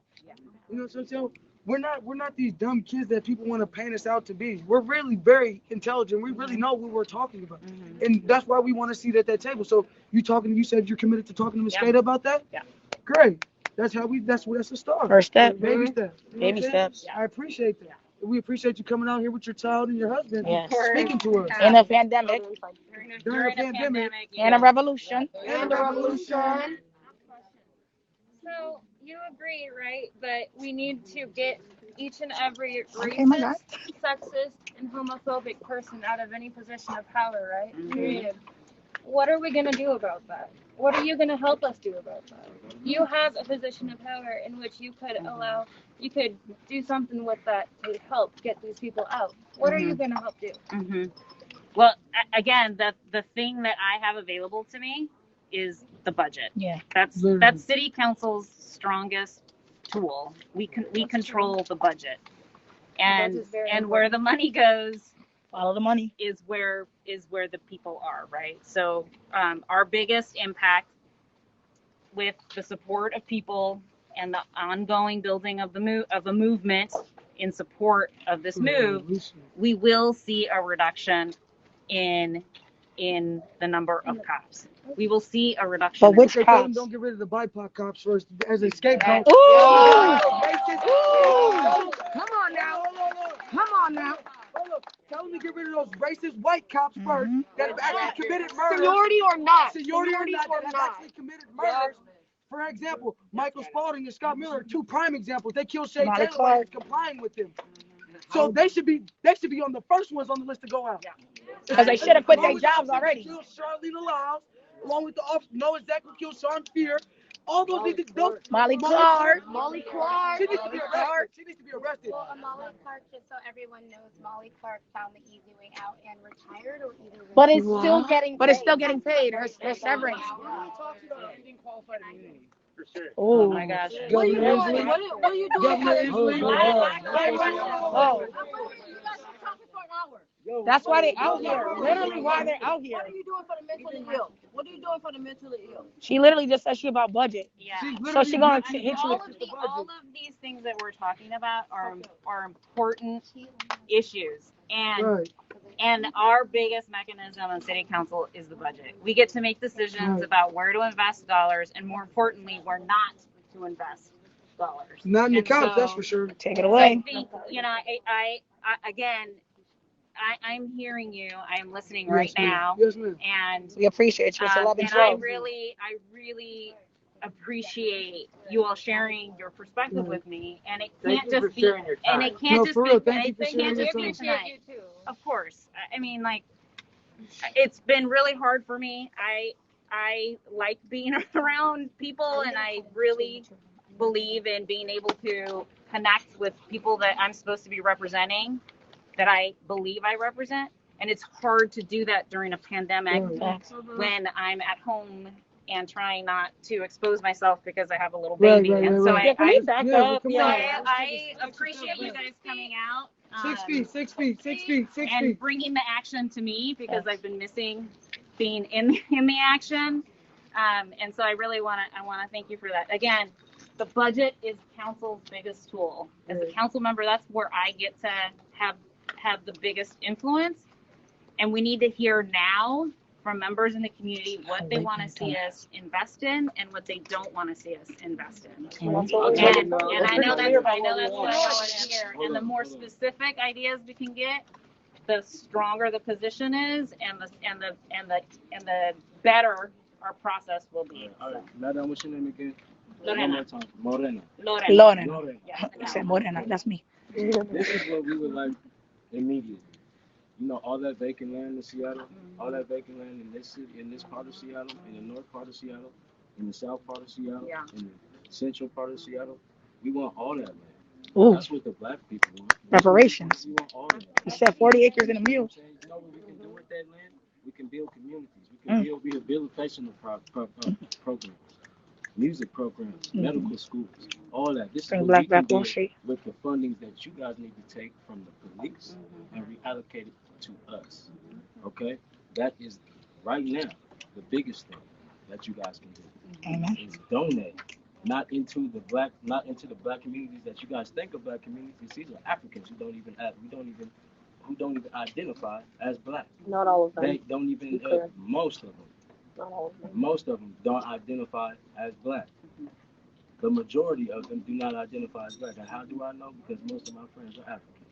[SPEAKER 2] You know what I'm saying? We're not these dumb kids that people want to paint us out to be. We're really very intelligent. We really know what we're talking about, and that's why we want to see it at that table. So you said you're committed to talking to Ms. Skada about that?
[SPEAKER 1] Yeah.
[SPEAKER 2] Great. That's a start.
[SPEAKER 1] First step.
[SPEAKER 2] Baby steps. You know
[SPEAKER 1] Baby
[SPEAKER 2] what I'm saying?
[SPEAKER 1] steps.
[SPEAKER 2] I appreciate that. We appreciate you coming out here with your child and your husband
[SPEAKER 1] Yes.
[SPEAKER 2] speaking to us.
[SPEAKER 1] In a pandemic,
[SPEAKER 2] During a pandemic.
[SPEAKER 1] and a revolution.
[SPEAKER 2] And a revolution.
[SPEAKER 5] So you agree, right, that we need to get each and every
[SPEAKER 1] Okay, my God.
[SPEAKER 5] racist, sexist, and homophobic person out of any position of power, right? Period. What are we going to do about that? What are you going to help us do about that? You have a position of power in which you could do something with that to help get these people out. What are you going to help do? Well, again, the thing that I have available to me is the budget.
[SPEAKER 1] Yeah.
[SPEAKER 5] That's city council's strongest tool. We control the budget, and where the money goes,
[SPEAKER 1] Follow the money.
[SPEAKER 5] is where the people are, right? So our biggest impact with the support of people and the ongoing building of a movement in support of this move, we will see a reduction in the number of cops. We will see a reduction.
[SPEAKER 1] But which
[SPEAKER 2] Okay, tell them
[SPEAKER 1] cops?
[SPEAKER 2] don't get rid of the BIPOC cops first as a scapegoat.
[SPEAKER 1] Ooh!
[SPEAKER 2] Ooh!
[SPEAKER 1] Come on now. Come on now.
[SPEAKER 2] Hold up. Tell them to get rid of those racist white cops first that have actually committed murders.
[SPEAKER 10] Seniority or not?
[SPEAKER 2] Seniority or
[SPEAKER 10] Seniority
[SPEAKER 2] not,
[SPEAKER 10] or
[SPEAKER 2] that have
[SPEAKER 10] not?
[SPEAKER 2] actually committed murders. For example, Michael Spalding and Scott Miller are two prime examples. They killed Shay
[SPEAKER 1] Molly
[SPEAKER 2] Taylor while he was complying with them. So they should be on the first ones on the list to go out.
[SPEAKER 1] Because they should have quit their jobs already.
[SPEAKER 2] Killed Charlene Lyles, along with the officer Noah Zach who killed Sean Fear. All those niggas,
[SPEAKER 1] Molly Clark.
[SPEAKER 10] Molly Clark.
[SPEAKER 2] She needs to be arrested. She needs to be arrested.
[SPEAKER 6] Well, Molly Clark, just so everyone knows, Molly Clark found the easy way out and retired, or either way.
[SPEAKER 10] But it's still getting.
[SPEAKER 1] But it's still getting paid. Her severance.
[SPEAKER 5] Oh my gosh.
[SPEAKER 10] What are you doing? What are you doing?
[SPEAKER 1] That's why they out here. Literally why they're out here.
[SPEAKER 13] What are you doing for the mentally ill? What are you doing for the mentally ill?
[SPEAKER 1] She literally just said she about budget.
[SPEAKER 5] Yeah.
[SPEAKER 1] So she gonna hit you
[SPEAKER 5] all
[SPEAKER 1] with.
[SPEAKER 5] of these things that we're talking about are important issues, and
[SPEAKER 2] Right.
[SPEAKER 5] and our biggest mechanism on city council is the budget. We get to make decisions about where to invest dollars, and more importantly, where not to invest dollars.
[SPEAKER 2] Not in the
[SPEAKER 5] And
[SPEAKER 2] cops,
[SPEAKER 5] so,
[SPEAKER 2] that's for sure.
[SPEAKER 1] Take it
[SPEAKER 5] I
[SPEAKER 1] away.
[SPEAKER 5] think, I again, I'm hearing you. I am listening right
[SPEAKER 2] Yes, ma'am.
[SPEAKER 5] now,
[SPEAKER 2] Yes, ma'am.
[SPEAKER 5] and
[SPEAKER 1] We appreciate you. It's 11
[SPEAKER 5] and I
[SPEAKER 1] 12.
[SPEAKER 5] really appreciate you all sharing your perspective with me. And it
[SPEAKER 3] Thank
[SPEAKER 5] can't
[SPEAKER 3] you for
[SPEAKER 5] just be,
[SPEAKER 3] sharing your
[SPEAKER 5] and
[SPEAKER 3] time.
[SPEAKER 5] it can't
[SPEAKER 2] No,
[SPEAKER 5] just
[SPEAKER 2] for
[SPEAKER 5] be,
[SPEAKER 2] real, thank
[SPEAKER 5] and
[SPEAKER 2] you
[SPEAKER 5] it
[SPEAKER 2] for
[SPEAKER 5] can't
[SPEAKER 2] sharing
[SPEAKER 5] just
[SPEAKER 2] your
[SPEAKER 5] be
[SPEAKER 2] time.
[SPEAKER 5] tonight. Of course. I mean, like, it's been really hard for me. I like being around people, and I really believe in being able to connect with people that I'm supposed to be representing, that I believe I represent. And it's hard to do that during a pandemic when I'm at home and trying not to expose myself because I have a little baby.
[SPEAKER 2] Right,
[SPEAKER 5] and
[SPEAKER 2] right,
[SPEAKER 5] so
[SPEAKER 2] right.
[SPEAKER 5] I appreciate you guys coming out.
[SPEAKER 2] 6 feet, 6 feet, 6 feet, 6
[SPEAKER 5] And
[SPEAKER 2] feet.
[SPEAKER 5] bringing the action to me because I've been missing being in the action. And so I really want to thank you for that. Again, the budget is council's biggest tool. As a council member, that's where I get to have the biggest influence. And we need to hear now from members in the community what they want to see us invest in and what they don't want to see us invest in. And I know that's what I want to hear. And the more specific ideas we can get, the stronger the position is, and the better our process will be.
[SPEAKER 9] All right. Madam, what's your name again?
[SPEAKER 5] Lorena.
[SPEAKER 9] Morena.
[SPEAKER 1] Lorena. I said Morena. That's me.
[SPEAKER 9] This is what we would like immediately. You know, all that vacant land in Seattle, all that vacant land in this city, in this part of Seattle, in the north part of Seattle, in the south part of Seattle, in the central part of Seattle. We want all that land.
[SPEAKER 1] Ooh.
[SPEAKER 9] That's what the black people want.
[SPEAKER 1] Reparations.
[SPEAKER 9] We want all of that.
[SPEAKER 1] You said 40 acres in a mule.
[SPEAKER 9] You know what we can do with that land? We can build communities. We can build rehabilitation programs, music programs, medical schools, all that. This is what we can do with the fundings that you guys need to take from the police and reallocate it to us. Okay? That is right now the biggest thing that you guys can do.
[SPEAKER 1] Amen.
[SPEAKER 9] Is donate. Not into the black communities that you guys think of black communities. These are Africans who don't even identify as black.
[SPEAKER 10] Not all of them.
[SPEAKER 9] They don't even most of them.
[SPEAKER 10] Not all of them.
[SPEAKER 9] Most of them don't identify as black. The majority of them do not identify as black. And how do I know? Because most of my friends are African.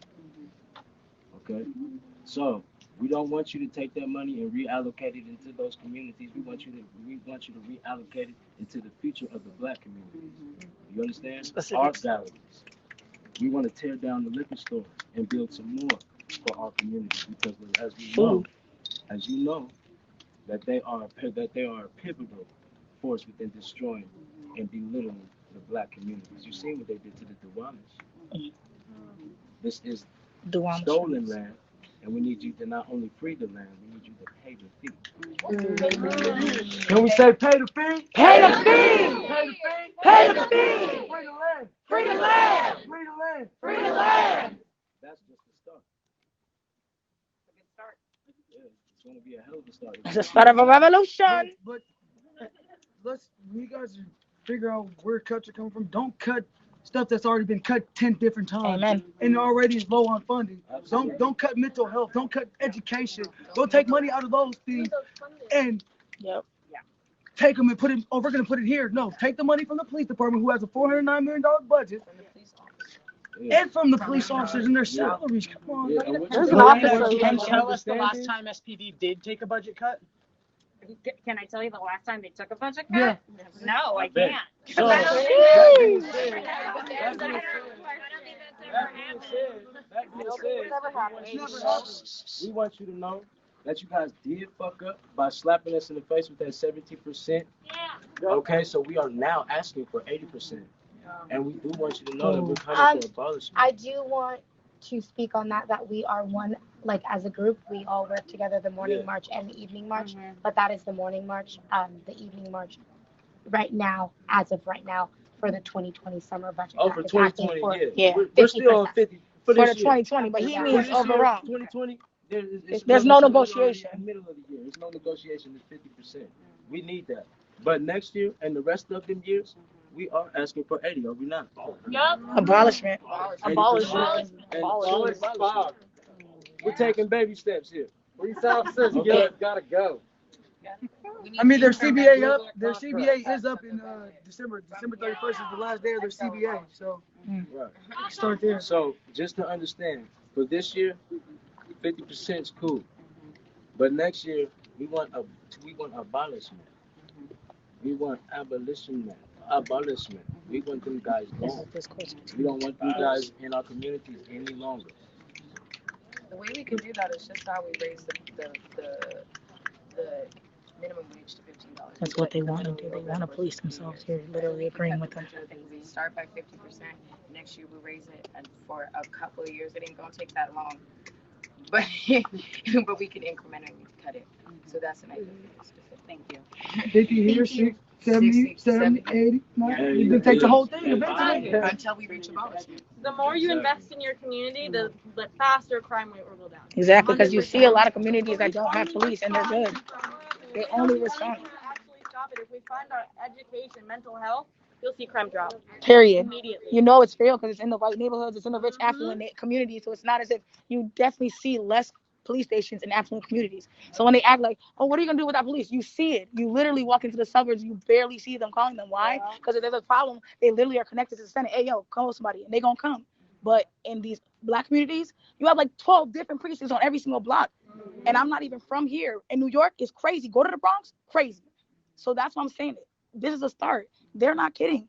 [SPEAKER 9] Okay? So we don't want you to take that money and reallocate it into those communities. We want you to reallocate it into the future of the black communities. You understand? Art galleries. We want to tear down the liquor stores and build some more for our communities, because as you know, that they are a pivotal force within destroying and belittling the black communities. You've seen what they did to the Duwanas. This is stolen land. And we need you to not only free the land, we need you to pay the fee. Can we say pay the fee?
[SPEAKER 1] Pay the fee!
[SPEAKER 9] Pay the fee!
[SPEAKER 1] Pay the fee!
[SPEAKER 9] Free the land!
[SPEAKER 1] Free the land!
[SPEAKER 9] Free the land!
[SPEAKER 1] Free the land!
[SPEAKER 9] That's just the start.
[SPEAKER 5] It's a good start.
[SPEAKER 9] Yeah, it's going to be a hell of a start.
[SPEAKER 1] It's the start of a revolution.
[SPEAKER 2] But you guys figure out where cuts are coming from. Don't cut stuff that's already been cut 10 different times.
[SPEAKER 1] Amen.
[SPEAKER 2] And already is low on funding. Don't cut mental health. Don't cut education. Don't take money out of those things and take them and put it. Oh, we're gonna put it here. No, take the money from the police department, who has a $409 million budget, and from the police officers and their salaries. Come on.
[SPEAKER 10] There's an officer.
[SPEAKER 8] Can you tell us the last time SPD did take a budget cut?
[SPEAKER 5] Can I tell you the last time they took a budget cut?
[SPEAKER 2] Yeah.
[SPEAKER 5] No, I can't.
[SPEAKER 9] So, we want you to know that you guys did fuck up by slapping us in the face with that 70%. Yeah. Okay, so we are now asking for 80%. And we do want you to know that we're coming for abolishment.
[SPEAKER 6] I do want to speak on that we are one, like as a group, we all work together, the morning march and the evening march, but that is the morning march. The evening march right now, as of right now, for the 2020 summer budget.
[SPEAKER 9] Oh, for 2020,
[SPEAKER 1] yeah.
[SPEAKER 9] We're still on 50 for
[SPEAKER 1] the
[SPEAKER 9] this
[SPEAKER 1] 2020, but he means overall.
[SPEAKER 9] 2020,
[SPEAKER 1] there's no negotiation.
[SPEAKER 9] In the middle of the year, there's no negotiation. It's 50%. We need that. But next year and the rest of them years, we are asking for 80, are we not?
[SPEAKER 5] Yup.
[SPEAKER 1] Abolishment.
[SPEAKER 9] Abolishment. We're taking baby steps here. Police officers, gotta go.
[SPEAKER 2] I mean, their CBA up. Their CBA is up in December. December 31st is the last day of their CBA. So start there.
[SPEAKER 9] So just to understand, for this year, 50% is cool. But next year, we want abolishment. We want abolishment. We want them guys gone. We don't want you guys in our communities any longer.
[SPEAKER 11] The way we can do that is just how we raise the minimum wage to $15.
[SPEAKER 1] That's what they want to do. They want to police themselves here, literally agreeing with them.
[SPEAKER 11] We start by 50%. Next year we raise it, and for a couple of years, it ain't gonna take that long. But but we can incrementally cut it. So that's an idea. Thank you.
[SPEAKER 2] 50 here, 60, 70, 80, 90. You can take the whole thing eventually.
[SPEAKER 11] Until we reach abolishment.
[SPEAKER 12] The more you invest in your community, the faster crime rate will go down.
[SPEAKER 1] Exactly, because you see a lot of communities that don't have police, and they're good. They only respond.
[SPEAKER 12] Actually stop it. If we fund our education, mental health, you'll see crime drop.
[SPEAKER 1] Period.
[SPEAKER 12] Immediately.
[SPEAKER 1] You know it's real because it's in the white neighborhoods, it's in the rich, affluent communities, so it's not as if you definitely see less police stations in affluent communities. So when they act like, oh, what are you gonna do without police? You see it. You literally walk into the suburbs, you barely see them calling them. Why? Because if there's a problem, they literally are connected to the Senate. Hey, yo, call somebody, and they gonna come. But in these black communities, you have like 12 different precincts on every single block. And I'm not even from here. In New York, it's crazy. Go to the Bronx, crazy. So that's what I'm saying. This is a start. They're not kidding.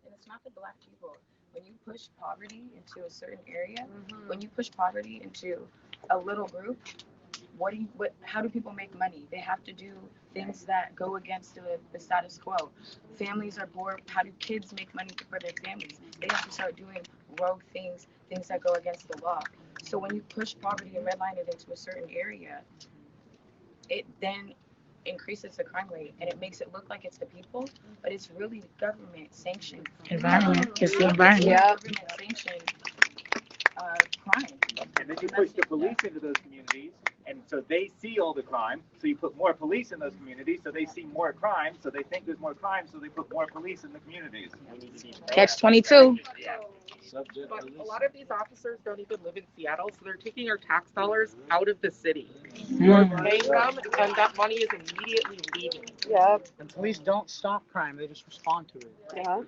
[SPEAKER 11] And it's not the black people. When you push poverty into a certain area, when you push poverty into a little group, how do people make money? They have to do things that go against the status quo. Families are poor. How do kids make money for their families? They have to start doing rogue things that go against the law. So when you push poverty and redline it into a certain area, it then increases the crime rate, and it makes it look like it's the people, but it's really government sanctioned
[SPEAKER 1] environment. It's the environment.
[SPEAKER 11] Government sanctioned crime.
[SPEAKER 14] And then you push the police into those communities, and so they see all the crime. So you put more police in those communities, so they see more crime. So they think there's more crime, so they put more police in the communities.
[SPEAKER 1] Catch-22.
[SPEAKER 15] But a lot of these officers don't even live in Seattle, so they're taking our tax dollars out of the city. We're paying them, and that money is immediately leaving.
[SPEAKER 8] Yep. And police don't stop crime; they just respond to it.
[SPEAKER 10] Yeah.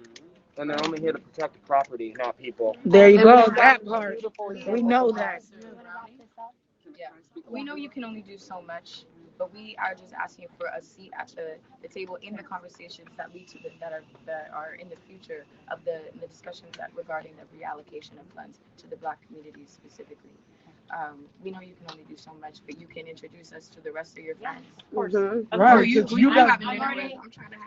[SPEAKER 16] And they're only here to protect the property, not people.
[SPEAKER 1] There you go. That part. We know that.
[SPEAKER 11] Yeah. We know you can only do so much, but we are just asking for a seat at the table in the conversations that lead to that are in the future of the discussions regarding the reallocation of funds to the black communities specifically. We know you can only do so much, but you can introduce us to the rest of your friends. Of course.
[SPEAKER 1] Right.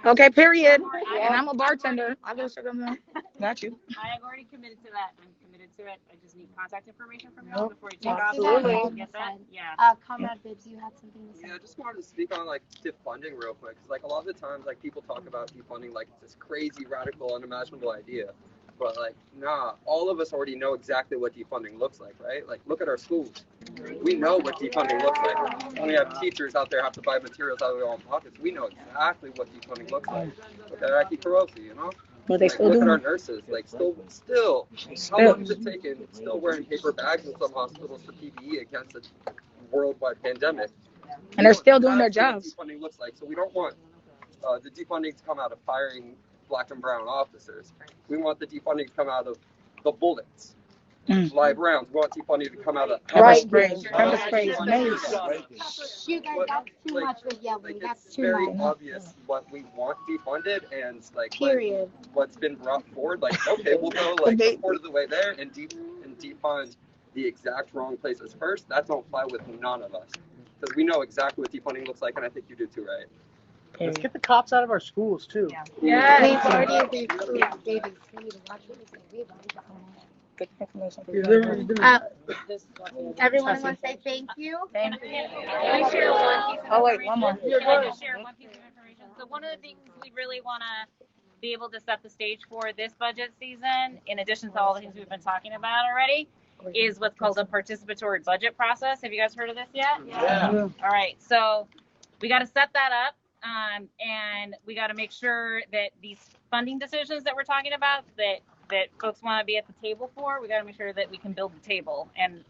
[SPEAKER 1] Okay, period. And I'm a bartender. I'll go check them out. Got you.
[SPEAKER 5] I've already committed to that. I'm committed to it. I just need contact information from y'all before you take off.
[SPEAKER 6] Absolutely.
[SPEAKER 5] Get that? Yeah.
[SPEAKER 6] Comrade Bibbs, you had something to say.
[SPEAKER 16] Yeah, I just wanted to speak on like defunding real quick. Cause like a lot of the times, like people talk about defunding like it's this crazy, radical, unimaginable idea. But like, nah, all of us already know exactly what defunding looks like, right? Like, look at our schools. We know what defunding looks like. When we have teachers out there have to buy materials out of their own pockets, we know exactly what defunding looks like. Look at Aki Karosi, you know?
[SPEAKER 1] What they still
[SPEAKER 16] look
[SPEAKER 1] doing?
[SPEAKER 16] at our nurses, like still, how long has it taken? Still wearing paper bags in some hospitals for PPE against a worldwide pandemic.
[SPEAKER 1] And they're still doing their jobs.
[SPEAKER 16] What defunding looks like. So we don't want the defunding to come out of firing black and brown officers. We want the defunding to come out of the bullets. Live rounds. We want defunding to come out of
[SPEAKER 1] pepper spray, mace.
[SPEAKER 6] You guys, that's too much with yelling.
[SPEAKER 16] Like,
[SPEAKER 6] That's
[SPEAKER 16] it's
[SPEAKER 6] too
[SPEAKER 16] very
[SPEAKER 6] much.
[SPEAKER 16] obvious what we want defunded, and like
[SPEAKER 6] Period.
[SPEAKER 16] what's been brought forward. Like, okay, we'll go like a quarter of the way there and defund the exact wrong places first. That don't fly with none of us, because we know exactly what defunding looks like, and I think you do too, right?
[SPEAKER 8] Let's get the cops out of our schools too.
[SPEAKER 6] Everyone want to say thank you?
[SPEAKER 5] Thank you. Oh,
[SPEAKER 1] wait, one more.
[SPEAKER 5] I'd like to share one piece of information. So one of the things we really want to be able to set the stage for this budget season, in addition to all the things we've been talking about already, is what's called a participatory budget process. Have you guys heard of this yet?
[SPEAKER 8] Yeah.
[SPEAKER 5] All right. So we got to set that up. And we got to make sure that these funding decisions that we're talking about that folks want to be at the table for, we got to make sure that we can build the table. And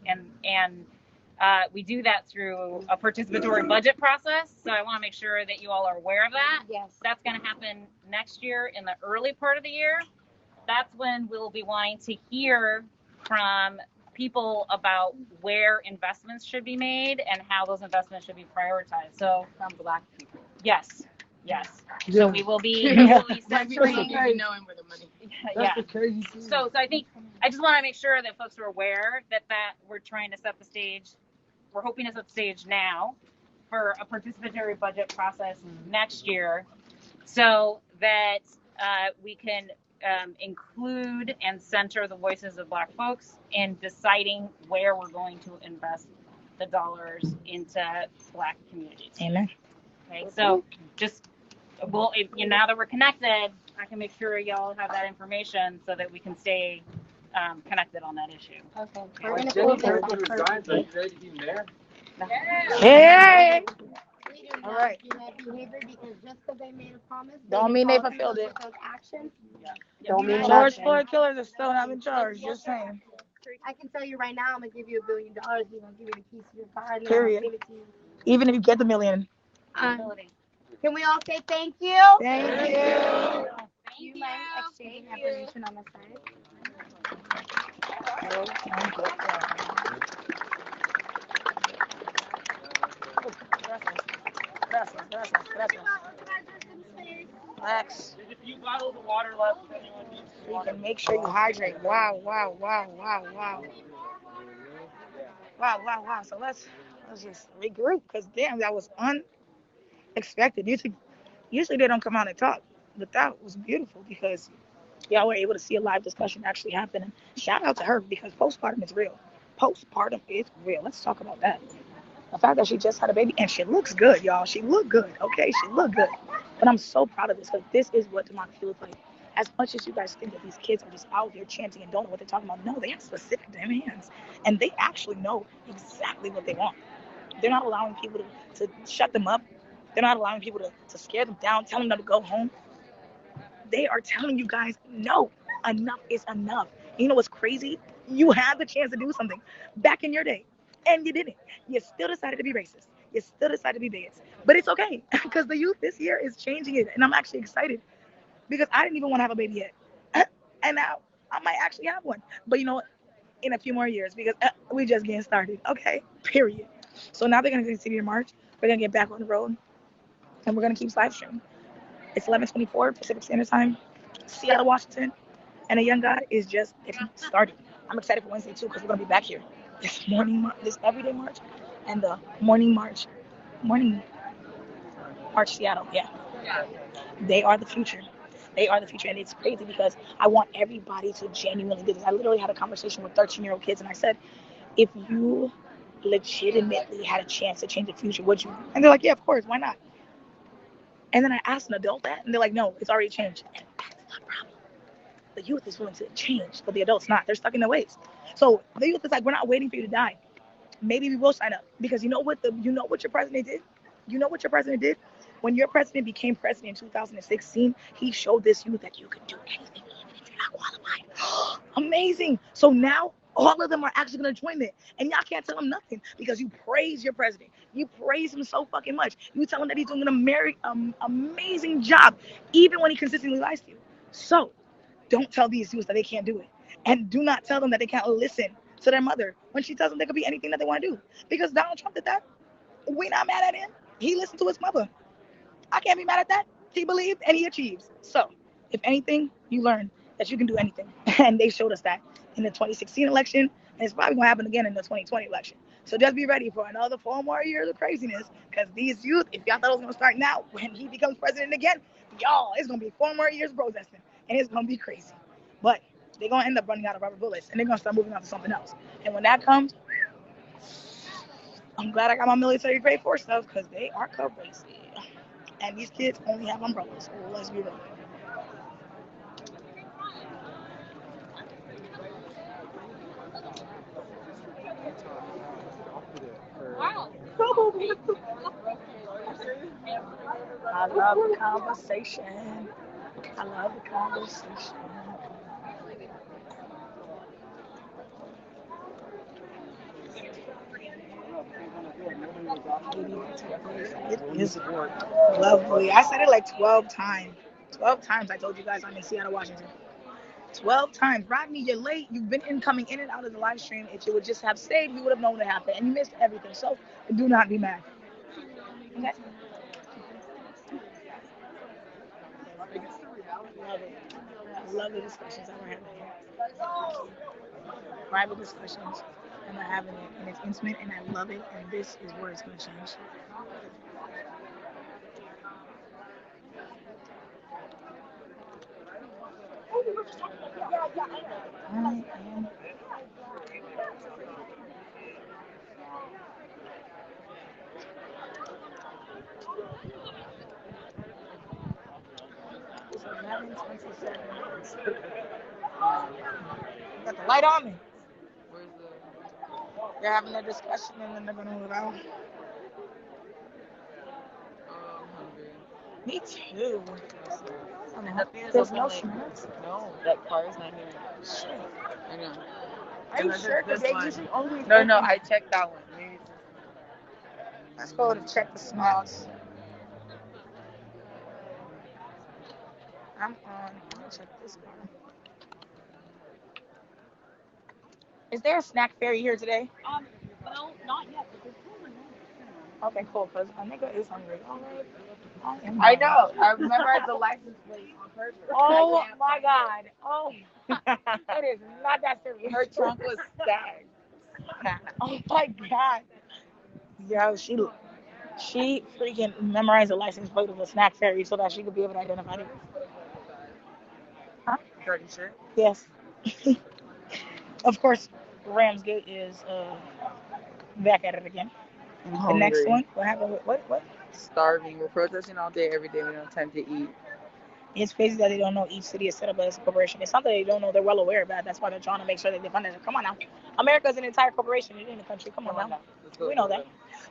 [SPEAKER 5] we do that through a participatory budget process. So I want to make sure that you all are aware of that.
[SPEAKER 6] Yes.
[SPEAKER 5] That's going to happen next year in the early part of the year. That's when we'll be wanting to hear from people about where investments should be made and how those investments should be prioritized. So
[SPEAKER 11] From black people.
[SPEAKER 5] Yes. So we will be
[SPEAKER 11] centering knowing where the money.
[SPEAKER 5] So I think I just want to make sure that folks are aware that we're trying to set the stage. We're hoping to set the stage now for a participatory budget process next year, so that we can include and center the voices of black folks in deciding where we're going to invest the dollars into black communities.
[SPEAKER 1] Amen.
[SPEAKER 5] Okay, so just now that we're connected, I can make sure y'all have that information so that we can stay connected on that issue.
[SPEAKER 6] Okay. We're going to pull this up first.
[SPEAKER 1] Hey!
[SPEAKER 6] We do
[SPEAKER 1] All
[SPEAKER 6] not
[SPEAKER 1] right.
[SPEAKER 6] do that behavior because just because they made a promise,
[SPEAKER 1] Don't mean they fulfilled it.
[SPEAKER 6] Action.
[SPEAKER 1] Don't mean George Floyd killers are still not in charge. Just saying.
[SPEAKER 6] I can tell you right now, I'm gonna give you $1 billion. He's gonna give you the keys to your car. And
[SPEAKER 1] Period.
[SPEAKER 6] Give it to you.
[SPEAKER 1] Even if you get the million.
[SPEAKER 6] Can we all say thank you?
[SPEAKER 1] Thank you.
[SPEAKER 6] Do you mind exchanging information on the side?
[SPEAKER 1] Relax.
[SPEAKER 3] There's a few bottles of water left if anyone needs
[SPEAKER 1] You can make sure you hydrate. Wow. Wow. So let's just regroup because damn, that was unexpected. Usually they don't come out and talk, but that was beautiful because y'all were able to see a live discussion actually happen. And shout out to her because postpartum is real. Postpartum is real. Let's talk about that. The fact that she just had a baby and she looks good, y'all. She looked good, okay? She looked good. But I'm so proud of this because this is what democracy looks like. As much as you guys think that these kids are just out here chanting and don't know what they're talking about, no, they have specific demands. And they actually know exactly what they want. They're not allowing people to shut them up. They're not allowing people to scare them down, telling them to go home. They are telling you guys, no, enough is enough. You know what's crazy? You had the chance to do something back in your day, and you didn't. You still decided to be racist. You still decided to be bigots. But it's okay, because the youth this year is changing it, and I'm actually excited, because I didn't even want to have a baby yet. And now I might actually have one. But you know what? In a few more years, because we just getting started, okay? Period. So now they're going to continue to march. We're going to get back on the road, and we're going to keep live streaming. It's 11:24 Pacific Standard Time, Seattle, Washington, and a young guy is just getting started. I'm excited for Wednesday too because we're gonna be back here this everyday march, and the morning march Seattle. Yeah, they are the future. They are the future, and it's crazy because I want everybody to genuinely do this. I literally had a conversation with 13-year-old kids, and I said, if you legitimately had a chance to change the future, would you? And they're like, yeah, of course, why not? And then I asked an adult that, and they're like, no, it's already changed. And that's the problem. The youth is willing to change, but the adults not. They're stuck in their ways. So the youth is like, we're not waiting for you to die. Maybe we will sign up because you know what your president did. You know what your president did when your president became president in 2016. He showed this youth that you could do anything even if you're not qualified. Amazing. So now all of them are actually going to join it, and y'all can't tell them nothing because you praise your president. You praise him so fucking much. You tell him that he's doing an amazing job, even when he consistently lies to you. So don't tell these youths that they can't do it. And do not tell them that they can't listen to their mother when she tells them they could be anything that they want to do. Because Donald Trump did that. We're not mad at him. He listened to his mother. I can't be mad at that. He believed and he achieves. So, if anything, you learn that you can do anything. And they showed us that in the 2016 election. And it's probably going to happen again in the 2020 election. So just be ready for another 4 more years of craziness. Because these youth, if y'all thought it was going to start now, when he becomes president again, y'all, it's going to be 4 more years protesting. And it's going to be crazy. But they're going to end up running out of rubber bullets. And they're going to start moving on to something else. And when that comes, I'm glad I got my military grade force stuff because they are crazy. And these kids only have umbrellas. So let's be real.
[SPEAKER 12] Wow.
[SPEAKER 1] I love the conversation. I love the conversation. It is lovely. I said it like 12 times. 12 times I told you guys I'm in Seattle, Washington. 12 times. Rodney, you're late. You've been coming in and out of the live stream. If you would just have stayed, we would have known what happened. And you missed everything. So do not be mad. Okay? Love it. I love the discussions that we're having here. Private discussions. And we're having it. And it's intimate. And I love it. And this is where it's going to change. I am. It's 11:27. Got the light on me. They're having a discussion and then they're gonna move out. Me too. There's no snacks.
[SPEAKER 11] No, that car is not here.
[SPEAKER 1] Shit.
[SPEAKER 11] I know.
[SPEAKER 1] Are you sure? Because they usually always
[SPEAKER 15] No,
[SPEAKER 1] open.
[SPEAKER 15] I checked that one. Maybe it's
[SPEAKER 1] Let's go to check the smells. I'm on. Let me check this one. Is there a snack fairy here today?
[SPEAKER 5] Well, not yet. But there's probably
[SPEAKER 1] Okay, cool. Because my nigga is hungry. All right.
[SPEAKER 15] I know. I memorized the license plate on purpose.
[SPEAKER 1] Oh my God. Oh, it is not that serious.
[SPEAKER 15] Her trunk was stacked.
[SPEAKER 1] Oh my God. Yo, she freaking memorized the license plate of the snack fairy so that she could be able to identify it. Huh?
[SPEAKER 15] Are you sure?
[SPEAKER 1] Yes. Of course, Ramsgate is back at it again.
[SPEAKER 15] I'm
[SPEAKER 1] The next
[SPEAKER 15] hungry.
[SPEAKER 1] one, what happened with what?
[SPEAKER 15] Starving. We're protesting all day, every day. We don't have time to eat.
[SPEAKER 1] It's crazy that they don't know each city is set up as a corporation. It's something they don't know. They're well aware of that. That's why they're trying to make sure that they fund it. Come on now. America is an entire corporation. It ain't a country. Come on now. We know that.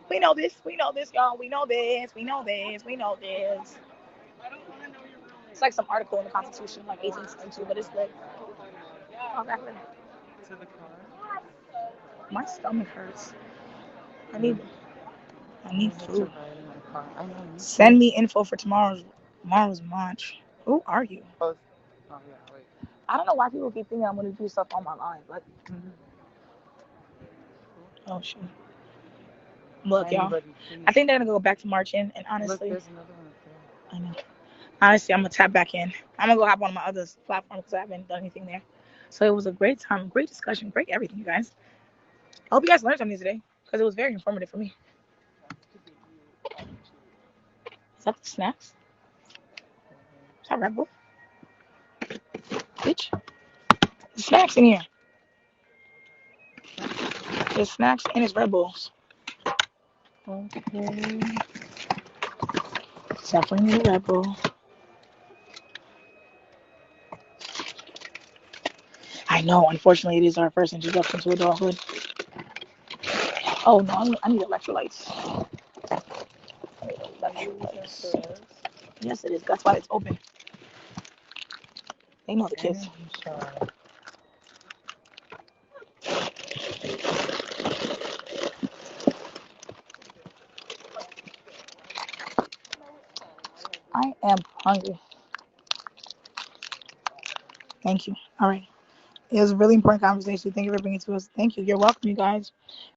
[SPEAKER 1] We know this. We know this, y'all. We know this. We know this. We know this. It's like some article in the Constitution, like 1872, but it's like, oh, back then.
[SPEAKER 15] To the car.
[SPEAKER 1] My stomach hurts. I need food. Send me info for tomorrow's march. Who are you?
[SPEAKER 15] Oh yeah, wait.
[SPEAKER 1] I don't know why people keep thinking I'm gonna do stuff on my live. Like, oh shit. Look, y'all. I think they're gonna go back to marching, and honestly,
[SPEAKER 15] Look, there's another one up there.
[SPEAKER 1] I know. Honestly, I'm gonna tap back in. I'm gonna go hop on my other platform because I haven't done anything there. So it was a great time, great discussion, great everything, you guys. I hope you guys learned something today because it was very informative for me. Is that the snacks? Is that Red Bull? Bitch. There's snacks in here. There's snacks and it's Red Bulls. Okay. Definitely need a Red Bull. I know, unfortunately, it is our first introduction to adulthood. Oh no, I need electrolytes. Yes, it is. That's why it's open. They know the kids. I am hungry. Thank you. All right. It was a really important conversation. Thank you for bringing it to us. Thank you. You're welcome, you guys.